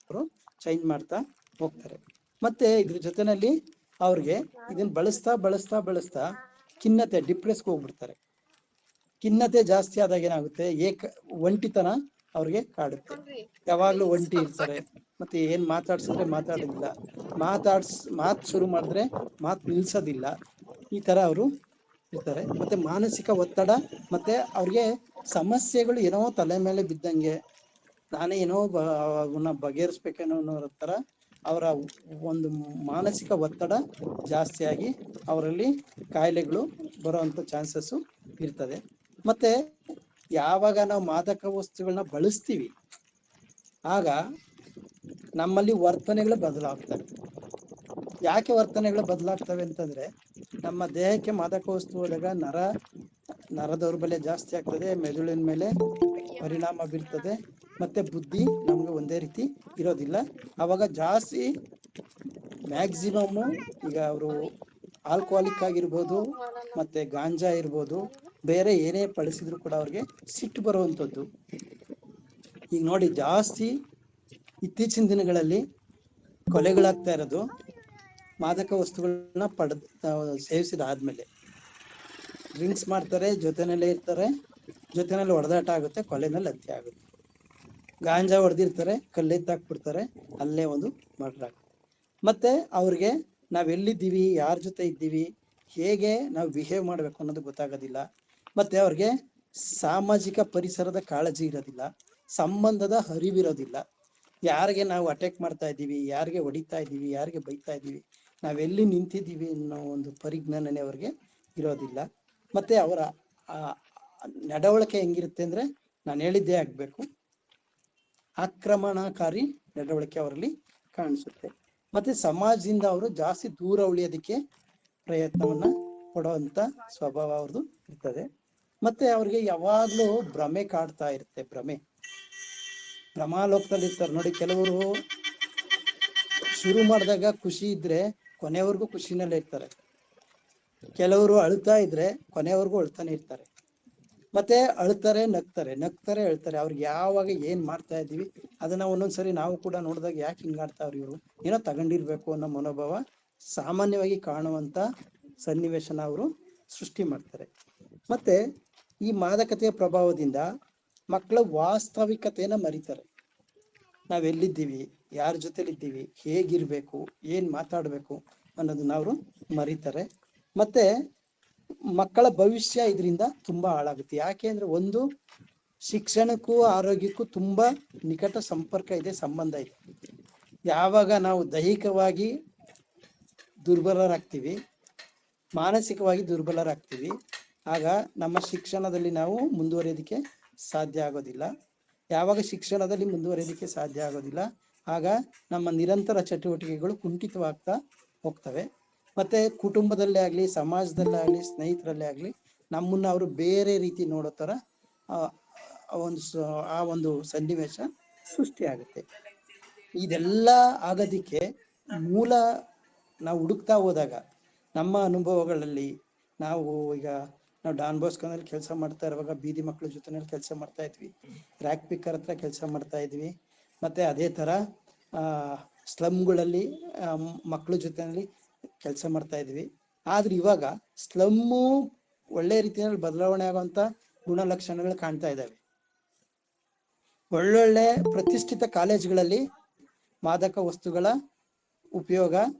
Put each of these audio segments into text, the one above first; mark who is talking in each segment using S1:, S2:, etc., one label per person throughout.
S1: ಅವರು ಚೇಂಜ್ ಮಾಡ್ತಾ ಹೋಗ್ತಾರೆ. ಮತ್ತೆ ಇದ್ರ ಜೊತೆನಲ್ಲಿ ಅವ್ರಿಗೆ ಇದನ್ನ ಬಳಸ್ತಾ ಖಿನ್ನತೆ ಡಿಪ್ರೆಸ್ಗೆ ಹೋಗ್ಬಿಡ್ತಾರೆ. ಖಿನ್ನತೆ ಜಾಸ್ತಿ ಆದಾಗ ಏನಾಗುತ್ತೆ, ಒಂಟಿತನ ಅವ್ರಿಗೆ ಕಾಡುತ್ತೆ. ಯಾವಾಗ್ಲೂ ಒಂಟಿ ಇರ್ತಾರೆ. ಮತ್ತೆ ಏನ್ ಮಾತಾಡ್ಸಿದ್ರೆ ಮಾತಾಡೋದಿಲ್ಲ, ಮಾತ್ ಶುರು ಮಾಡಿದ್ರೆ ಮಾತ್ ನಿಲ್ಸೋದಿಲ್ಲ. ಈ ತರ ಅವರು ಇರ್ತಾರೆ. ಮತ್ತೆ ಮಾನಸಿಕ ಒತ್ತಡ, ಮತ್ತೆ ಅವ್ರಿಗೆ ಸಮಸ್ಯೆಗಳು ಏನೋ ತಲೆ ಮೇಲೆ ಬಿದ್ದಂಗೆ, ನಾನೇ ಏನೋ ಅವನ್ನ ಬಗೆಹರಿಸ್ಬೇಕೇನೋ ಅನ್ನೋ ತರ ಅವರ ಒಂದು ಮಾನಸಿಕ ಒತ್ತಡ ಜಾಸ್ತಿಯಾಗಿ ಅವರಲ್ಲಿ ಕಾಯಿಲೆಗಳು ಬರುವಂತ ಚಾನ್ಸಸ್ ಇರ್ತದೆ. ಮತ್ತೆ ಯಾವಾಗ ನಾವು ಮಾದಕ ವಸ್ತುಗಳನ್ನ ಬಳಸ್ತೀವಿ ಆಗ ನಮ್ಮಲ್ಲಿ ವರ್ತನೆಗಳು ಬದಲಾಗ್ತವೆ. ಯಾಕೆ ವರ್ತನೆಗಳು ಬದಲಾಗ್ತವೆ ಅಂತಂದ್ರೆ, ನಮ್ಮ ದೇಹಕ್ಕೆ ಮಾದಕ ವಸ್ತು ಹೋದಾಗ ನರ ದೌರ್ಬಲ್ಯ ಜಾಸ್ತಿ ಆಗ್ತದೆ, ಮೆದುಳಿನ ಮೇಲೆ ಪರಿಣಾಮ ಬೀರ್ತದೆ, ಮತ್ತೆ ಬುದ್ಧಿ ನಮ್ಗೆ ಒಂದೇ ರೀತಿ ಇರೋದಿಲ್ಲ. ಅವಾಗ ಜಾಸ್ತಿ ಮ್ಯಾಕ್ಸಿಮಮ್ ಈಗ ಅವರು ಆಲ್ಕೋಹಾಲಿಕ್ ಆಗಿರ್ಬೋದು, ಮತ್ತೆ ಗಾಂಜಾ ಇರ್ಬೋದು, ಬೇರೆ ಏನೇ ಬಳಸಿದ್ರು ಕೂಡ ಅವ್ರಿಗೆ ಸಿಟ್ಟು ಬರುವಂಥದ್ದು. ಈಗ ನೋಡಿ, ಜಾಸ್ತಿ ಇತ್ತೀಚಿನ ದಿನಗಳಲ್ಲಿ ಕೊಲೆಗಳಾಗ್ತಾ ಇರೋದು ಮಾದಕ ವಸ್ತುಗಳನ್ನ ಸೇವಿಸಿದಾದ್ಮೇಲೆ. ಡ್ರಿಂಕ್ಸ್ ಮಾಡ್ತಾರೆ, ಜೊತೆನಲ್ಲೇ ಇರ್ತಾರೆ, ಜೊತೆನಲ್ಲಿ ಹೊಡೆದಾಟ ಆಗುತ್ತೆ, ಕೊಲೆನಲ್ಲಿ ಹತ್ಯೆ ಆಗುತ್ತೆ. ಗಾಂಜಾ ಹೊಡೆದಿರ್ತಾರೆ, ಕಲ್ಲೆತ್ತಾಕ್ಬಿಡ್ತಾರೆ, ಅಲ್ಲೇ ಒಂದು ಮರ್ಡರ್ ಆಗುತ್ತೆ. ಮತ್ತೆ ಅವ್ರಿಗೆ ನಾವೆಲ್ಲಿದ್ದೀವಿ, ಯಾರ ಜೊತೆ ಇದ್ದೀವಿ, ಹೇಗೆ ನಾವು ಬಿಹೇವ್ ಮಾಡ್ಬೇಕು ಅನ್ನೋದು ಗೊತ್ತಾಗೋದಿಲ್ಲ. ಮತ್ತೆ ಅವ್ರಿಗೆ ಸಾಮಾಜಿಕ ಪರಿಸರದ ಕಾಳಜಿ ಇರೋದಿಲ್ಲ, ಸಂಬಂಧದ ಅರಿವಿರೋದಿಲ್ಲ. ಯಾರಿಗೆ ನಾವು ಅಟ್ಯಾಕ್ ಮಾಡ್ತಾ ಇದ್ದೀವಿ, ಯಾರಿಗೆ ಹೊಡಿತಾ ಇದ್ದೀವಿ, ಯಾರಿಗೆ ಬೈತಾ ಇದ್ದೀವಿ, ನಾವೆಲ್ಲಿ ನಿಂತಿದ್ದೀವಿ ಅನ್ನೋ ಒಂದು ಪರಿಜ್ಞಾನನೇ ಅವ್ರಿಗೆ ಇರೋದಿಲ್ಲ. ಮತ್ತೆ ಅವರ ನಡವಳಿಕೆ ಹೆಂಗಿರುತ್ತೆ ಅಂದ್ರೆ, ನಾನು ಹೇಳಿದ್ದೇ ಆಗ್ಬೇಕು, ಆಕ್ರಮಣಕಾರಿ ನಡವಳಿಕೆ ಅವರಲ್ಲಿ ಕಾಣಿಸುತ್ತೆ. ಮತ್ತೆ ಸಮಾಜದಿಂದ ಅವರು ಜಾಸ್ತಿ ದೂರ ಉಳಿಯೋದಕ್ಕೆ ಪ್ರಯತ್ನವನ್ನ ಪಡುವಂತ ಸ್ವಭಾವ ಅವ್ರದ್ದು ಇರ್ತದೆ. ಮತ್ತೆ ಅವ್ರಿಗೆ ಯಾವಾಗ್ಲೂ ಭ್ರಮೆ ಕಾಡ್ತಾ ಇರುತ್ತೆ. ಭ್ರಮಾಲೋಕದಲ್ಲಿ ಇರ್ತಾರೆ ನೋಡಿ. ಕೆಲವರು ಶುರು ಮಾಡಿದಾಗ ಖುಷಿ ಇದ್ರೆ ಕೊನೆವರೆಗೂ ಖುಷಿನಲ್ಲೇ ಇರ್ತಾರೆ. ಕೆಲವರು ಅಳ್ತಾ ಇದ್ರೆ ಕೊನೆವರೆಗೂ ಅಳ್ತಾನೆ ಇರ್ತಾರೆ. ಮತ್ತೆ ಅಳ್ತಾರೆ, ನಗ್ತಾರೆ, ಅಳ್ತಾರೆ. ಅವ್ರಿಗೆ ಯಾವಾಗ ಏನ್ ಮಾಡ್ತಾ ಇದ್ದೀವಿ ಅದನ್ನ ಒಂದೊಂದ್ಸರಿ ನಾವು ಕೂಡ ನೋಡಿದಾಗ ಯಾಕೆ ಹಿಂಗಾಡ್ತಾವ್ರಿ ಇವರು, ಏನೋ ತಗೊಂಡಿರ್ಬೇಕು ಅನ್ನೋ ಮನೋಭಾವ ಸಾಮಾನ್ಯವಾಗಿ ಕಾಣುವಂತ ಸನ್ನಿವೇಶನ ಅವರು ಸೃಷ್ಟಿ ಮಾಡ್ತಾರೆ. ಮತ್ತೆ ಈ ಮಾದಕತೆಯ ಪ್ರಭಾವದಿಂದ ಮಕ್ಕಳ ವಾಸ್ತವಿಕತೆಯನ್ನ ಮರಿತಾರೆ. ನಾವೆಲ್ಲಿದ್ದೀವಿ, ಯಾರ ಜೊತೆಲಿದ್ದೀವಿ, ಹೇಗಿರ್ಬೇಕು, ಏನ್ ಮಾತಾಡ್ಬೇಕು ಅನ್ನೋದನ್ನ ಅವರು ಮರಿತಾರೆ. ಮತ್ತೆ ಮಕ್ಕಳ ಭವಿಷ್ಯ ಇದರಿಂದ ತುಂಬಾ ಹಾಳಾಗುತ್ತೆ. ಯಾಕೆ ಅಂದ್ರೆ, ಒಂದು ಶಿಕ್ಷಣಕ್ಕೂ ಆರೋಗ್ಯಕ್ಕೂ ತುಂಬಾ ನಿಕಟ ಸಂಪರ್ಕ ಇದೆ, ಸಂಬಂಧ ಇದೆ. ಯಾವಾಗ ನಾವು ದೈಹಿಕವಾಗಿ ದುರ್ಬಲರಾಗ್ತೀವಿ, ಮಾನಸಿಕವಾಗಿ ದುರ್ಬಲರಾಗ್ತೀವಿ, ಆಗ ನಮ್ಮ ಶಿಕ್ಷಣದಲ್ಲಿ ನಾವು ಮುಂದುವರಿಯೋದಕ್ಕೆ ಸಾಧ್ಯ ಆಗೋದಿಲ್ಲ. ಯಾವಾಗ ಶಿಕ್ಷಣದಲ್ಲಿ ಮುಂದುವರಿಯೋದಕ್ಕೆ ಸಾಧ್ಯ ಆಗೋದಿಲ್ಲ, ಆಗ ನಮ್ಮ ನಿರಂತರ ಚಟುವಟಿಕೆಗಳು ಕುಂಠಿತವಾಗ್ತಾ ಹೋಗ್ತವೆ. ಮತ್ತೆ ಕುಟುಂಬದಲ್ಲೇ ಆಗ್ಲಿ, ಸಮಾಜದಲ್ಲೇ ಆಗ್ಲಿ, ಸ್ನೇಹಿತರಲ್ಲೇ ಆಗ್ಲಿ ನಮ್ಮನ್ನ ಅವರು ಬೇರೆ ರೀತಿ ನೋಡೋ ತರ ಆ ಒಂದು ಸನ್ನಿವೇಶ ಸೃಷ್ಟಿ ಆಗುತ್ತೆ. ಇದೆಲ್ಲ ಆಗೋದಿಕ್ಕೆ ಮೂಲ ನಾವು ಹುಡುಕ್ತಾ ಹೋದಾಗ ನಮ್ಮ ಅನುಭವಗಳಲ್ಲಿ ನಾವು ಡಾನ್ ಬಾಸ್ಕೋನಲ್ಲಿ ಕೆಲಸ ಮಾಡ್ತಾ ಇರುವಾಗ ಬೀದಿ ಮಕ್ಕಳ ಜೊತೆನಲ್ಲಿ ಕೆಲಸ ಮಾಡ್ತಾ ಇದ್ವಿ, ರ್ಯಾಕ್ ಪಿಕ್ಕರ್ ಹತ್ರ ಕೆಲಸ ಮಾಡ್ತಾ ಇದ್ವಿ. ಮತ್ತೆ ಅದೇ ತರ ಸ್ಲಮ್ಗಳಲ್ಲಿ ಮಕ್ಕಳ ಜೊತೆನಲ್ಲಿ ಕೆಲಸ ಮಾಡ್ತಾ ಇದ್ವಿ. ಆದ್ರೆ ಇವಾಗ ಸ್ಲಮ್ಮು ಒಳ್ಳೆ ರೀತಿಯಲ್ಲಿ ಬದಲಾವಣೆ ಆಗುವಂತ ಗುಣಲಕ್ಷಣಗಳು ಕಾಣ್ತಾ ಇದ್ದಾವೆ. ಒಳ್ಳೊಳ್ಳೆ ಪ್ರತಿಷ್ಠಿತ ಕಾಲೇಜುಗಳಲ್ಲಿ ಮಾದಕ ವಸ್ತುಗಳ ಉಪಯೋಗ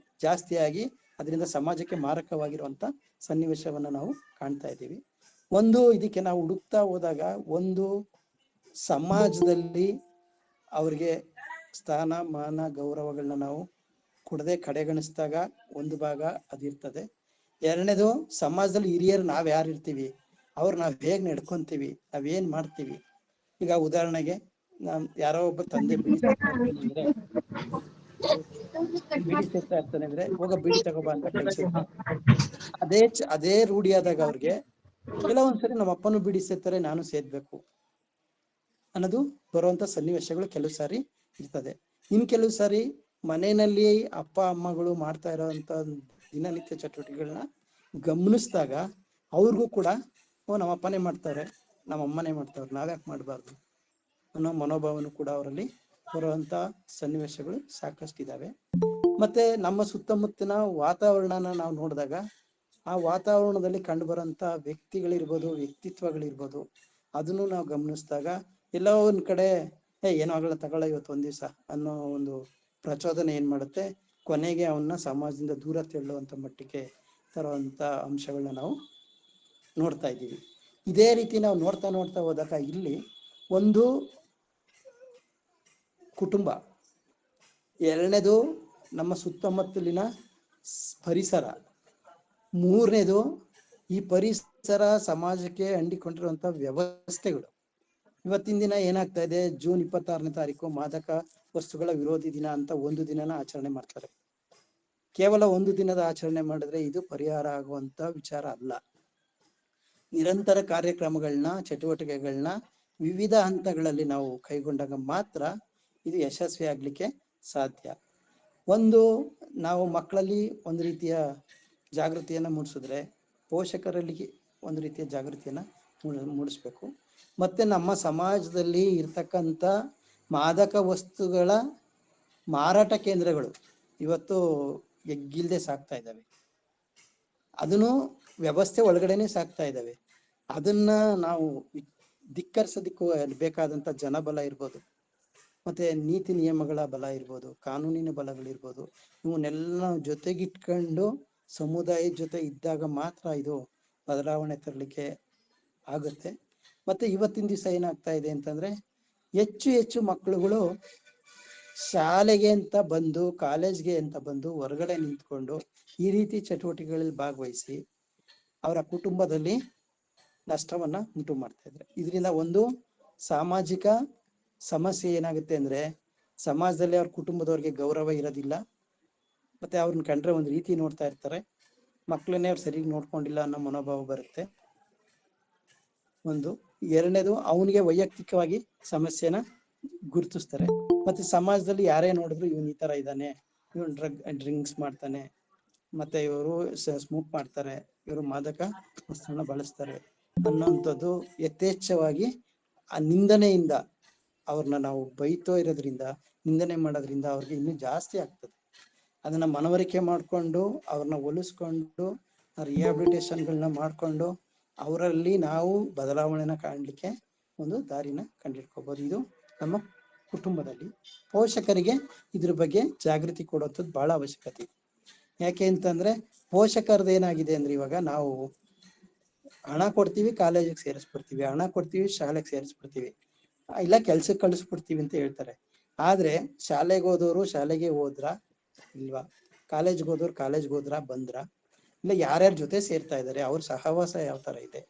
S1: ಜಾಸ್ತಿಯಾಗಿ ಅದರಿಂದ ಸಮಾಜಕ್ಕೆ ಮಾರಕವಾಗಿರುವಂತ ಸನ್ನಿವೇಶವನ್ನ ನಾವು ಕಾಣ್ತಾ ಇದ್ದೀವಿ. ಇದಕ್ಕೆ ನಾವು ಹುಡುಕ್ತಾ ಹೋದಾಗ, ಒಂದು ಸಮಾಜದಲ್ಲಿ ಅವ್ರಿಗೆ ಸ್ಥಾನ ಮಾನ ಗೌರವಗಳನ್ನ ನಾವು ಕೊಡದೆ ಕಡೆಗಣಿಸಿದಾಗ ಒಂದು ಭಾಗ ಅದಿರ್ತದೆ. ಎರಡನೇದು, ಸಮಾಜದಲ್ಲಿ ಹಿರಿಯರು ನಾವ್ ಯಾರು ಇರ್ತೀವಿ, ನಾವ್ ಹೇಗ್ ನಡ್ಕೊಂತೀವಿ, ನಾವೇನ್ ಮಾಡ್ತೀವಿ. ಈಗ ಉದಾಹರಣೆಗೆ, ಯಾರೋ ಒಬ್ಬ ತಂದೆ ಬಿಡಿ ಸೇರ್ತಾ ಇರ್ತಾನೆ ಅಂದ್ರೆ, ಹೋಗ ಬಿಡಿ ತಗೋಬಾ ಅಂತ ಕಳ್ಸಿರ್ತಾರೆ. ಅದೇ ರೂಢಿ ಆದಾಗ ಅವ್ರಿಗೆ ಕೆಲವೊಂದ್ಸರಿ ನಮ್ಮ ಅಪ್ಪನು ಬಿಡಿ ಸೇರ್ತಾರೆ, ನಾನು ಸೇದ್ಬೇಕು ಅನ್ನೋದು ಬರುವಂತ ಸನ್ನಿವೇಶಗಳು ಕೆಲವು ಸಾರಿ ಇರ್ತದೆ. ಕೆಲವು ಸಾರಿ ಮನೆಯಲ್ಲಿ ಅಪ್ಪ ಅಮ್ಮಗಳು ಮಾಡ್ತಾ ಇರೋಂತ ದಿನನಿತ್ಯ ಚಟುವಟಿಕೆಗಳನ್ನ ಗಮನಿಸಿದಾಗ ಅವ್ರಿಗೂ ಕೂಡ ನಮ್ಮ ಅಪ್ಪನೇ ಮಾಡ್ತಾರೆ, ನಮ್ಮ ಅಮ್ಮನೇ ಮಾಡ್ತಾವ್ರೆ, ನಾವ್ಯಾಕೆ ಮಾಡಬಾರ್ದು ಅನ್ನೋ ಮನೋಭಾವನು ಕೂಡ ಅವರಲ್ಲಿ ಬರುವಂತ ಸನ್ನಿವೇಶಗಳು ಸಾಕಷ್ಟಿದಾವೆ. ಮತ್ತೆ ನಮ್ಮ ಸುತ್ತಮುತ್ತಿನ ವಾತಾವರಣನ ನಾವು ನೋಡಿದಾಗ ಆ ವಾತಾವರಣದಲ್ಲಿ ಕಂಡು ಬರುವಂತ ವ್ಯಕ್ತಿಗಳಿರ್ಬೋದು, ವ್ಯಕ್ತಿತ್ವಗಳಿರ್ಬೋದು, ಅದನ್ನು ನಾವು ಗಮನಿಸಿದಾಗ ಎಲ್ಲೋ ಒಂದ್ ಕಡೆ ಏನೋ ಆಗಲ್ಲ ತಗೊಳ್ಳ ಇವತ್ತು ಒಂದ್ ದಿವಸ ಅನ್ನೋ ಒಂದು ಪ್ರಚೋದನೆ ಏನ್ ಮಾಡುತ್ತೆ, ಕೊನೆಗೆ ಅವನ್ನ ಸಮಾಜದಿಂದ ದೂರ ತಳ್ಳುವಂತ ಮಟ್ಟಿಗೆ ತರುವಂತ ಅಂಶಗಳನ್ನ ನಾವು ನೋಡ್ತಾ ಇದ್ದೀವಿ. ಇದೇ ರೀತಿ ನಾವು ನೋಡ್ತಾ ಹೋದಾಗ ಇಲ್ಲಿ ಒಂದು ಕುಟುಂಬ, ಎರಡನೇದು ನಮ್ಮ ಸುತ್ತಮುತ್ತಲಿನ ಪರಿಸರ, ಮೂರನೇದು ಈ ಪರಿಸರ ಸಮಾಜಕ್ಕೆ ಅಂಟಿಕೊಂಡಿರುವಂತ ವ್ಯವಸ್ಥೆಗಳು. ಇವತ್ತಿನ ದಿನ ಏನಾಗ್ತಾ ಇದೆ, ಜೂನ್ 26ನೇ ತಾರೀಕು ಮಾದಕ ವಸ್ತುಗಳ ವಿರೋಧಿ ದಿನ ಅಂತ ಒಂದು ದಿನನ ಆಚರಣೆ ಮಾಡ್ತಾರೆ. ಕೇವಲ ಒಂದು ದಿನದ ಆಚರಣೆ ಮಾಡಿದ್ರೆ ಇದು ಪರಿಹಾರ ಆಗುವಂತ ವಿಚಾರ ಅಲ್ಲ. ನಿರಂತರ ಕಾರ್ಯಕ್ರಮಗಳನ್ನ, ಚಟುವಟಿಕೆಗಳನ್ನ ವಿವಿಧ ಹಂತಗಳಲ್ಲಿ ನಾವು ಕೈಗೊಂಡಾಗ ಮಾತ್ರ ಇದು ಯಶಸ್ವಿ ಆಗ್ಲಿಕ್ಕೆ ಸಾಧ್ಯ. ಒಂದು, ನಾವು ಮಕ್ಕಳಲ್ಲಿ ಒಂದು ರೀತಿಯ ಜಾಗೃತಿಯನ್ನ ಮೂಡಿಸಿದ್ರೆ ಪೋಷಕರಲ್ಲಿ ಒಂದು ರೀತಿಯ ಜಾಗೃತಿಯನ್ನ ಮೂಡಿಸ್ಬೇಕು. ಮತ್ತೆ ನಮ್ಮ ಸಮಾಜದಲ್ಲಿ ಇರ್ತಕ್ಕಂಥ ಮಾದಕ ವಸ್ತುಗಳ ಮಾರಾಟ ಕೇಂದ್ರಗಳು ಇವತ್ತು ಎಗ್ಗಿಲ್ದೆ ಸಾಕ್ತಾ ಇದ್ದಾವೆ. ಅದನ್ನು ವ್ಯವಸ್ಥೆ ಒಳಗಡೆನೆ ಸಾಕ್ತಾ ಇದ್ದಾವೆ. ಅದನ್ನ ನಾವು ಧಿಕ್ಕರಿಸೋದಕ್ಕೂ ಬೇಕಾದಂತ ಜನಬಲ ಇರ್ಬೋದು, ಮತ್ತೆ ನೀತಿ ನಿಯಮಗಳ ಬಲ ಇರ್ಬೋದು, ಕಾನೂನಿನ ಬಲಗಳಿರ್ಬೋದು, ಇವನ್ನೆಲ್ಲ ಜೊತೆಗಿಟ್ಕೊಂಡು ಸಮುದಾಯದ ಜೊತೆ ಇದ್ದಾಗ ಮಾತ್ರ ಇದು ಬದಲಾವಣೆ ತರಲಿಕ್ಕೆ ಆಗುತ್ತೆ. ಮತ್ತೆ ಇವತ್ತಿನ ದಿವಸ ಏನಾಗ್ತಾ ಇದೆ ಅಂತಂದ್ರೆ, ಹೆಚ್ಚು ಮಕ್ಕಳುಗಳು ಶಾಲೆಗೆ ಅಂತ ಬಂದು, ಕಾಲೇಜ್ಗೆ ಅಂತ ಬಂದು ಹೊರಗಡೆ ನಿಂತ್ಕೊಂಡು ಈ ರೀತಿ ಚಟುವಟಿಕೆಗಳಲ್ಲಿ ಭಾಗವಹಿಸಿ ಅವರ ಕುಟುಂಬದಲ್ಲಿ ನಷ್ಟವನ್ನ ಉಂಟು ಮಾಡ್ತಾ ಇದ್ದಾರೆ. ಇದರಿಂದ ಒಂದು ಸಾಮಾಜಿಕ ಸಮಸ್ಯೆ ಏನಾಗುತ್ತೆ ಅಂದ್ರೆ, ಸಮಾಜದಲ್ಲಿ ಅವ್ರ ಕುಟುಂಬದವ್ರಿಗೆ ಗೌರವ ಇರೋದಿಲ್ಲ. ಮತ್ತೆ ಅವ್ರನ್ನ ಕಂಡ್ರೆ ಒಂದು ರೀತಿ ನೋಡ್ತಾ ಇರ್ತಾರೆ. ಮಕ್ಕಳನ್ನೇ ಅವ್ರು ಸರಿಯಾಗಿ ನೋಡ್ಕೊಂಡಿಲ್ಲ ಅನ್ನೋ ಮನೋಭಾವ ಬರುತ್ತೆ ಒಂದು. ಎರಡನೇದು, ಅವನಿಗೆ ವೈಯಕ್ತಿಕವಾಗಿ ಸಮಸ್ಯೆನ ಗುರುತಿಸ್ತಾರೆ. ಮತ್ತೆ ಸಮಾಜದಲ್ಲಿ ಯಾರೇ ನೋಡಿದ್ರು ಇವನ್ ಈ ತರ ಇದ್ದಾನೆ, ಇವನ್ ಡ್ರಿಂಕ್ಸ್ ಮಾಡ್ತಾನೆ, ಮತ್ತೆ ಇವರು ಸ್ಮೋಕ್ ಮಾಡ್ತಾರೆ, ಇವರು ಮಾದಕ ವಸ್ತುಗಳನ್ನ ಬಳಸ್ತಾರೆ ಅನ್ನೋಂಥದ್ದು ಯಥೇಚ್ಛವಾಗಿ ಆ ನಿಂದನೆಯಿಂದ ಅವ್ರನ್ನ ನಾವು ಬೈತೋ ಇರೋದ್ರಿಂದ, ನಿಂದನೆ ಮಾಡೋದ್ರಿಂದ ಅವ್ರಿಗೆ ಇನ್ನೂ ಜಾಸ್ತಿ ಆಗ್ತದೆ. ಅದನ್ನ ಮನವರಿಕೆ ಮಾಡ್ಕೊಂಡು ಅವ್ರನ್ನ ಒಲಿಸ್ಕೊಂಡು ರಿಹಾಬಿಲಿಟೇಷನ್ಗಳನ್ನ ಮಾಡ್ಕೊಂಡು ಅವರಲ್ಲಿ ನಾವು ಬದಲಾವಣೆನ ಕಾಣಲಿಕ್ಕೆ ಒಂದು ದಾರಿನ ಕಂಡಿಡ್ಕೋಬಹುದು. ಇದು ನಮ್ಮ ಕುಟುಂಬದಲ್ಲಿ. ಪೋಷಕರಿಗೆ ಇದ್ರ ಬಗ್ಗೆ ಜಾಗೃತಿ ಕೊಡುವಂಥದ್ದು ಬಹಳ ಅವಶ್ಯಕತೆ. ಯಾಕೆ ಅಂತಂದ್ರೆ, ಪೋಷಕರದ್ದು ಏನಾಗಿದೆ ಅಂದ್ರೆ, ಇವಾಗ ನಾವು ಹಣ ಕೊಡ್ತೀವಿ, ಕಾಲೇಜಿಗೆ ಸೇರಿಸ್ಬಿಡ್ತೀವಿ, ಹಣ ಕೊಡ್ತೀವಿ, ಶಾಲೆಗೆ ಸೇರಿಸ್ಬಿಡ್ತೀವಿ, ಇಲ್ಲ ಕೆಲ್ಸಕ್ಕೆ ಕಳಿಸ್ಬಿಡ್ತೀವಿ ಅಂತ ಹೇಳ್ತಾರೆ. ಆದ್ರೆ ಶಾಲೆಗೆ ಹೋದವರು ಶಾಲೆಗೆ ಹೋದ್ರ ಇಲ್ವಾ, ಕಾಲೇಜ್ಗೆ ಹೋದವ್ರು ಕಾಲೇಜ್ಗೆ ಹೋದ್ರ ಬಂದ್ರ, ಇಲ್ಲ ಯಾರ್ಯಾರ ಜೊತೆ ಸೇರ್ತಾ ಇದ್ದಾರೆ, ಅವ್ರ ಸಹವಾಸ ಯಾವ ತರ ಇದೆ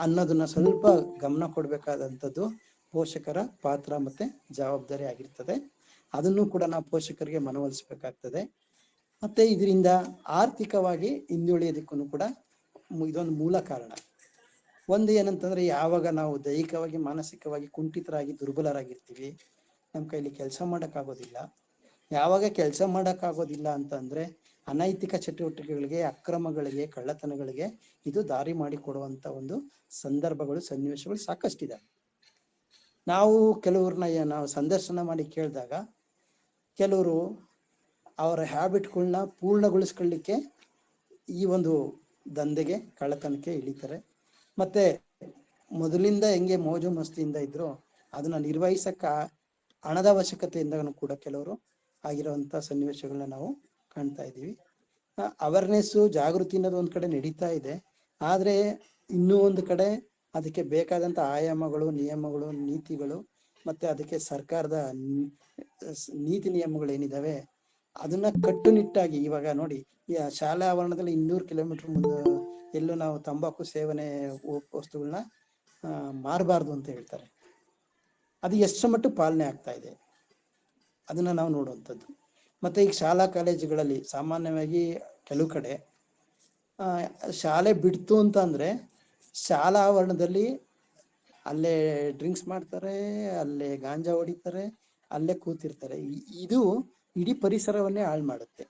S1: ಅನ್ನೋದನ್ನ ಸ್ವಲ್ಪ ಗಮನ ಕೊಡ್ಬೇಕಾದಂಥದ್ದು ಪೋಷಕರ ಪಾತ್ರ ಮತ್ತೆ ಜವಾಬ್ದಾರಿ ಆಗಿರ್ತದೆ. ಅದನ್ನು ಕೂಡ ನಾವು ಪೋಷಕರಿಗೆ ಮನವೊಲಿಸ್ಬೇಕಾಗ್ತದೆ. ಮತ್ತೆ ಇದರಿಂದ ಆರ್ಥಿಕವಾಗಿ ಹಿಂದುಳಿಯೋದಕ್ಕೂ ಕೂಡ ಇದೊಂದು ಮೂಲ ಕಾರಣ. ಒಂದು ಏನಂತಂದ್ರೆ, ಯಾವಾಗ ನಾವು ದೈಹಿಕವಾಗಿ ಮಾನಸಿಕವಾಗಿ ಕುಂಠಿತರಾಗಿ ದುರ್ಬಲರಾಗಿರ್ತೀವಿ, ನಮ್ಮ ಕೈಲಿ ಕೆಲಸ ಮಾಡೋಕ್ಕಾಗೋದಿಲ್ಲ. ಯಾವಾಗ ಕೆಲಸ ಮಾಡೋಕ್ಕಾಗೋದಿಲ್ಲ ಅಂತಂದ್ರೆ ಅನೈತಿಕ ಚಟುವಟಿಕೆಗಳಿಗೆ, ಅಕ್ರಮಗಳಿಗೆ, ಕಳ್ಳತನಗಳಿಗೆ ಇದು ದಾರಿ ಮಾಡಿ ಕೊಡುವಂತ ಒಂದು ಸಂದರ್ಭಗಳು, ಸನ್ನಿವೇಶಗಳು ಸಾಕಷ್ಟಿದೆ. ನಾವು ಕೆಲವ್ರನ್ನ ನಾವು ಸಂದರ್ಶನ ಮಾಡಿ ಕೇಳಿದಾಗ ಕೆಲವರು ಅವರ ಹ್ಯಾಬಿಟ್ಗಳನ್ನ ಪೂರ್ಣಗೊಳಿಸ್ಕೊಳ್ಳಿಕ್ಕೆ ಈ ಒಂದು ದಂಧೆಗೆ, ಕಳ್ಳತನಕ್ಕೆ ಇಳಿತಾರೆ. ಮತ್ತೆ ಮೊದಲಿಂದ ಹೆಂಗೆ ಮೋಜು ಮಸ್ತಿಯಿಂದ ಇದ್ರು ಅದನ್ನ ನಿರ್ವಹಿಸಕ್ಕ ಹಣದ ಅವಶ್ಯಕತೆಯಿಂದನೂ ಕೂಡ ಕೆಲವರು ಆಗಿರುವಂತ ಸನ್ನಿವೇಶಗಳನ್ನ ನಾವು ಕಾಣ್ತಾ ಇದ್ದೀವಿ. ಅವೇರ್ನೆಸ್ಸು, ಜಾಗೃತಿ ಅನ್ನೋದು ಒಂದ್ ಕಡೆ ನಡೀತಾ ಇದೆ. ಆದ್ರೆ ಇನ್ನೂ ಒಂದು ಕಡೆ ಅದಕ್ಕೆ ಬೇಕಾದಂತ ಆಯಾಮಗಳು, ನಿಯಮಗಳು, ನೀತಿಗಳು, ಮತ್ತೆ ಅದಕ್ಕೆ ಸರ್ಕಾರದ ನೀತಿ ನಿಯಮಗಳು ಏನಿದಾವೆ ಅದನ್ನ ಕಟ್ಟುನಿಟ್ಟಾಗಿ, ಇವಾಗ ನೋಡಿ, ಈ ಶಾಲಾ ಆವರಣದಲ್ಲಿ 200 ಕಿಲೋಮೀಟರ್ ಮುಂದೆ ಎಲ್ಲೂ ನಾವು ತಂಬಾಕು ಸೇವನೆ ವಸ್ತುಗಳನ್ನ ಮಾರಬಾರ್ದು ಅಂತ ಹೇಳ್ತಾರೆ. ಅದು ಎಷ್ಟು ಮಟ್ಟ ಪಾಲನೆ ಆಗ್ತಾ ಇದೆ ಅದನ್ನ ನಾವು ನೋಡುವಂಥದ್ದು. ಮತ್ತೆ ಈಗ ಶಾಲಾ ಕಾಲೇಜುಗಳಲ್ಲಿ ಸಾಮಾನ್ಯವಾಗಿ ಕೆಲವು ಕಡೆ ಶಾಲೆ ಬಿಡ್ತು ಅಂತ ಅಂದ್ರೆ ಶಾಲಾ ಆವರಣದಲ್ಲಿ ಅಲ್ಲೇ ಡ್ರಿಂಕ್ಸ್ ಮಾಡ್ತಾರೆ, ಅಲ್ಲೇ ಗಾಂಜಾ ಹೊಡಿತಾರೆ, ಅಲ್ಲೇ ಕೂತಿರ್ತಾರೆ. ಇದು ಇಡೀ ಪರಿಸರವನ್ನೇ ಹಾಳು ಮಾಡುತ್ತೆ.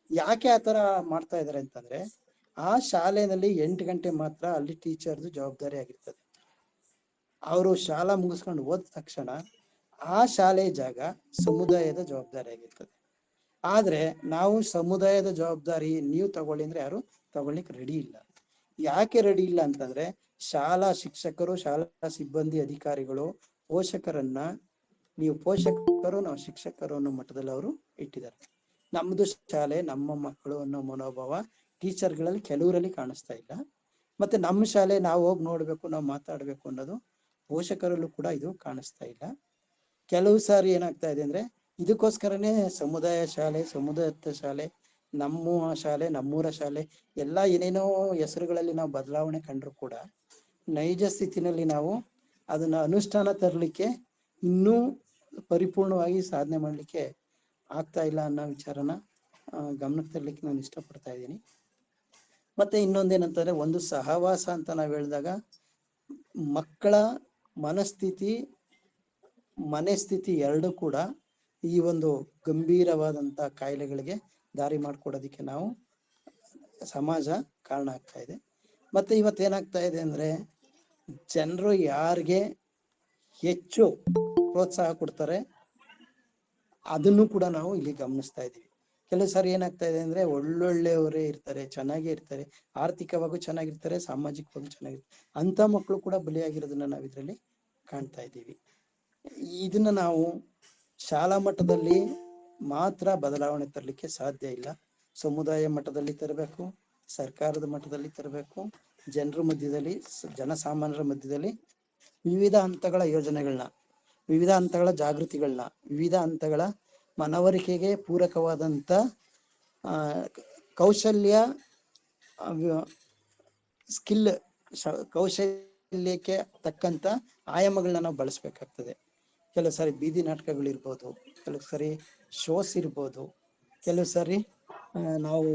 S1: ಯಾಕೆ ಆ ತರ ಮಾಡ್ತಾ ಇದಾರೆ ಅಂತಂದ್ರೆ, ಆ ಶಾಲೆಯಲ್ಲಿ 8 ಗಂಟೆ ಮಾತ್ರ ಅಲ್ಲಿ ಟೀಚರ್ದು ಜವಾಬ್ದಾರಿ ಆಗಿರ್ತದೆ. ಅವರು ಶಾಲಾ ಮುಗಿಸ್ಕೊಂಡು ಹೋದ ತಕ್ಷಣ ಆ ಶಾಲೆ ಜಾಗ ಸಮುದಾಯದ ಜವಾಬ್ದಾರಿ ಆಗಿರ್ತದೆ. ಆದ್ರೆ ನಾವು ಸಮುದಾಯದ ಜವಾಬ್ದಾರಿ ನೀವು ತಗೊಳ್ಳಿ ಅಂದ್ರೆ ಯಾರು ತಗೊಳ್ಳಿಕ್ ರೆಡಿ ಇಲ್ಲ. ಯಾಕೆ ರೆಡಿ ಇಲ್ಲ ಅಂತಂದ್ರೆ ಶಾಲಾ ಶಿಕ್ಷಕರು, ಶಾಲಾ ಸಿಬ್ಬಂದಿ, ಅಧಿಕಾರಿಗಳು ಪೋಷಕರನ್ನ, ನೀವು ಪೋಷಕರು ನಾವು ಶಿಕ್ಷಕರು ಅನ್ನೋ ಮಟ್ಟದಲ್ಲಿ ಅವರು ಇಟ್ಟಿದ್ದಾರೆ. ನಮ್ದು ಶಾಲೆ ನಮ್ಮ ಮಕ್ಕಳು ಅನ್ನೋ ಮನೋಭಾವ ಟೀಚರ್ಗಳಲ್ಲಿ ಕೆಲವರಲ್ಲಿ ಕಾಣಿಸ್ತಾ ಇಲ್ಲ. ಮತ್ತೆ ನಮ್ಮ ಶಾಲೆ ನಾವು ಹೋಗಿ ನೋಡ್ಬೇಕು, ನಾವು ಮಾತಾಡ್ಬೇಕು ಅನ್ನೋದು ಪೋಷಕರಲ್ಲೂ ಕೂಡ ಇದು ಕಾಣಿಸ್ತಾ ಇಲ್ಲ. ಕೆಲವು ಸಾರಿ ಏನಾಗ್ತಾ ಇದೆ ಅಂದ್ರೆ ಇದಕ್ಕೋಸ್ಕರನೇ ಸಮುದಾಯ ಶಾಲೆ, ಸಮುದಾಯದ ಶಾಲೆ, ನಮ್ಮ ಶಾಲೆ, ನಮ್ಮೂರ ಶಾಲೆ ಎಲ್ಲ ಏನೇನೋ ಹೆಸರುಗಳಲ್ಲಿ ನಾವು ಬದಲಾವಣೆ ಕಂಡ್ರು ಕೂಡ ನೈಜ ಸ್ಥಿತಿನಲ್ಲಿ ನಾವು ಅದನ್ನ ಅನುಷ್ಠಾನ ತರಲಿಕ್ಕೆ ಇನ್ನೂ ಪರಿಪೂರ್ಣವಾಗಿ ಸಾಧನೆ ಮಾಡ್ಲಿಕ್ಕೆ ಆಗ್ತಾ ಇಲ್ಲ ಅನ್ನೋ ವಿಚಾರನ ಗಮನಕ್ಕೆ ತರಲಿಕ್ಕೆ ನಾನು ಇಷ್ಟಪಡ್ತಾ ಇದ್ದೀನಿ. ಮತ್ತೆ ಇನ್ನೊಂದೇನಂತಂದ್ರೆ, ಒಂದು ಸಹವಾಸ ಅಂತ ನಾವ್ ಹೇಳಿದಾಗ ಮಕ್ಕಳ ಮನಸ್ಥಿತಿ, ಮನೆ ಸ್ಥಿತಿ ಎರಡು ಕೂಡ ಈ ಒಂದು ಗಂಭೀರವಾದಂತ ಕಾಯಿಲೆಗಳಿಗೆ ದಾರಿ ಮಾಡ್ಕೊಡೋದಿಕ್ಕೆ ನಾವು ಸಮಾಜ ಕಾರಣ ಆಗ್ತಾ ಇದೆ. ಮತ್ತೆ ಇವತ್ತೇನಾಗ್ತಾ ಇದೆ ಅಂದ್ರೆ ಜನರು ಯಾರಿಗೆ ಹೆಚ್ಚು ಪ್ರೋತ್ಸಾಹ ಕೊಡ್ತಾರೆ ಅದನ್ನು ಕೂಡ ನಾವು ಇಲ್ಲಿ ಗಮನಿಸ್ತಾ ಇದೀವಿ. ಕೆಲವು ಸಾರಿ ಏನಾಗ್ತಾ ಇದೆ ಅಂದ್ರೆ ಒಳ್ಳೊಳ್ಳೆಯವರೇ ಇರ್ತಾರೆ, ಚೆನ್ನಾಗೇ ಇರ್ತಾರೆ, ಆರ್ಥಿಕವಾಗೂ ಚೆನ್ನಾಗಿರ್ತಾರೆ, ಸಾಮಾಜಿಕವಾಗೂ ಚೆನ್ನಾಗಿರ್ತಾರೆ, ಅಂತ ಮಕ್ಕಳು ಕೂಡ ಬಲಿಯಾಗಿರೋದನ್ನ ನಾವು ಇದರಲ್ಲಿ ಕಾಣ್ತಾ ಇದ್ದೀವಿ. ಇದನ್ನ ನಾವು ಶಾಲಾ ಮಟ್ಟದಲ್ಲಿ ಮಾತ್ರ ಬದಲಾವಣೆ ತರಲಿಕ್ಕೆ ಸಾಧ್ಯ ಇಲ್ಲ. ಸಮುದಾಯ ಮಟ್ಟದಲ್ಲಿ ತರಬೇಕು, ಸರ್ಕಾರದ ಮಟ್ಟದಲ್ಲಿ ತರಬೇಕು, ಜನರ ಮಧ್ಯದಲ್ಲಿ, ಜನಸಾಮಾನ್ಯರ ಮಧ್ಯದಲ್ಲಿ ವಿವಿಧ ಹಂತಗಳ ಯೋಜನೆಗಳನ್ನ, ವಿವಿಧ ಹಂತಗಳ ಜಾಗೃತಿಗಳನ್ನ, ವಿವಿಧ ಹಂತಗಳ ಮನವರಿಕೆಗೆ ಪೂರಕವಾದಂತ ಕೌಶಲ್ಯ, ಸ್ಕಿಲ್, ಕೌಶಲ್ಯಕ್ಕೆ ತಕ್ಕಂತ ಆಯಾಮಗಳನ್ನ ನಾವು ಬಳಸ್ಬೇಕಾಗ್ತದೆ. ಕೆಲವು ಸಾರಿ ಬೀದಿ ನಾಟಕಗಳಿರ್ಬೋದು, ಕೆಲವು ಸಾರಿ ಶೋಸ್ ಇರ್ಬೋದು, ಕೆಲವು ಸಾರಿ ನಾವು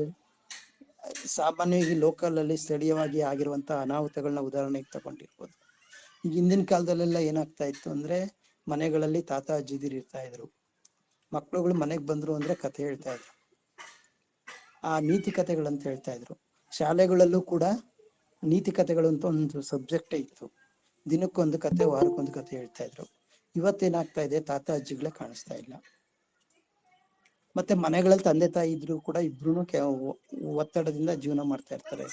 S1: ಸಾಮಾನ್ಯವಾಗಿ ಲೋಕಲ್ ಅಲ್ಲಿ ಸ್ಥಳೀಯವಾಗಿ ಆಗಿರುವಂತಹ ಅನಾಹುತಗಳನ್ನ ಉದಾಹರಣೆಗೆ ತಗೊಂಡಿರ್ಬೋದು. ಈಗ ಹಿಂದಿನ ಕಾಲದಲ್ಲೆಲ್ಲ ಏನಾಗ್ತಾ ಇತ್ತು ಅಂದ್ರೆ ಮನೆಗಳಲ್ಲಿ ತಾತ ಅಜ್ಜಿದಿರು ಇರ್ತಾ ಇದ್ರು, ಮಕ್ಳುಗಳು ಮನೆಗ್ ಬಂದ್ರು ಅಂದ್ರೆ ಕಥೆ ಹೇಳ್ತಾ ಇದ್ರು, ಆ ನೀತಿ ಕಥೆಗಳಂತ ಹೇಳ್ತಾ ಇದ್ರು. ಶಾಲೆಗಳಲ್ಲೂ ಕೂಡ ನೀತಿ ಕಥೆಗಳು ಅಂತ ಒಂದು ಸಬ್ಜೆಕ್ಟೇ ಇತ್ತು. ದಿನಕ್ಕೊಂದು ಕತೆ, ವಾರಕ್ಕೊಂದು ಕತೆ ಹೇಳ್ತಾ ಇದ್ರು. ಇವತ್ತೇನಾಗ್ತಾ ಇದೆ, ತಾತ ಅಜ್ಜಿಗಳೇ ಕಾಣಿಸ್ತಾ ಇಲ್ಲ. ಮತ್ತೆ ಮನೆಗಳಲ್ಲಿ ತಂದೆ ತಾಯಿ ಇದ್ರು ಕೂಡ ಇಬ್ರು ಒತ್ತಡದಿಂದ ಜೀವನ ಮಾಡ್ತಾ ಇರ್ತಾರೆ,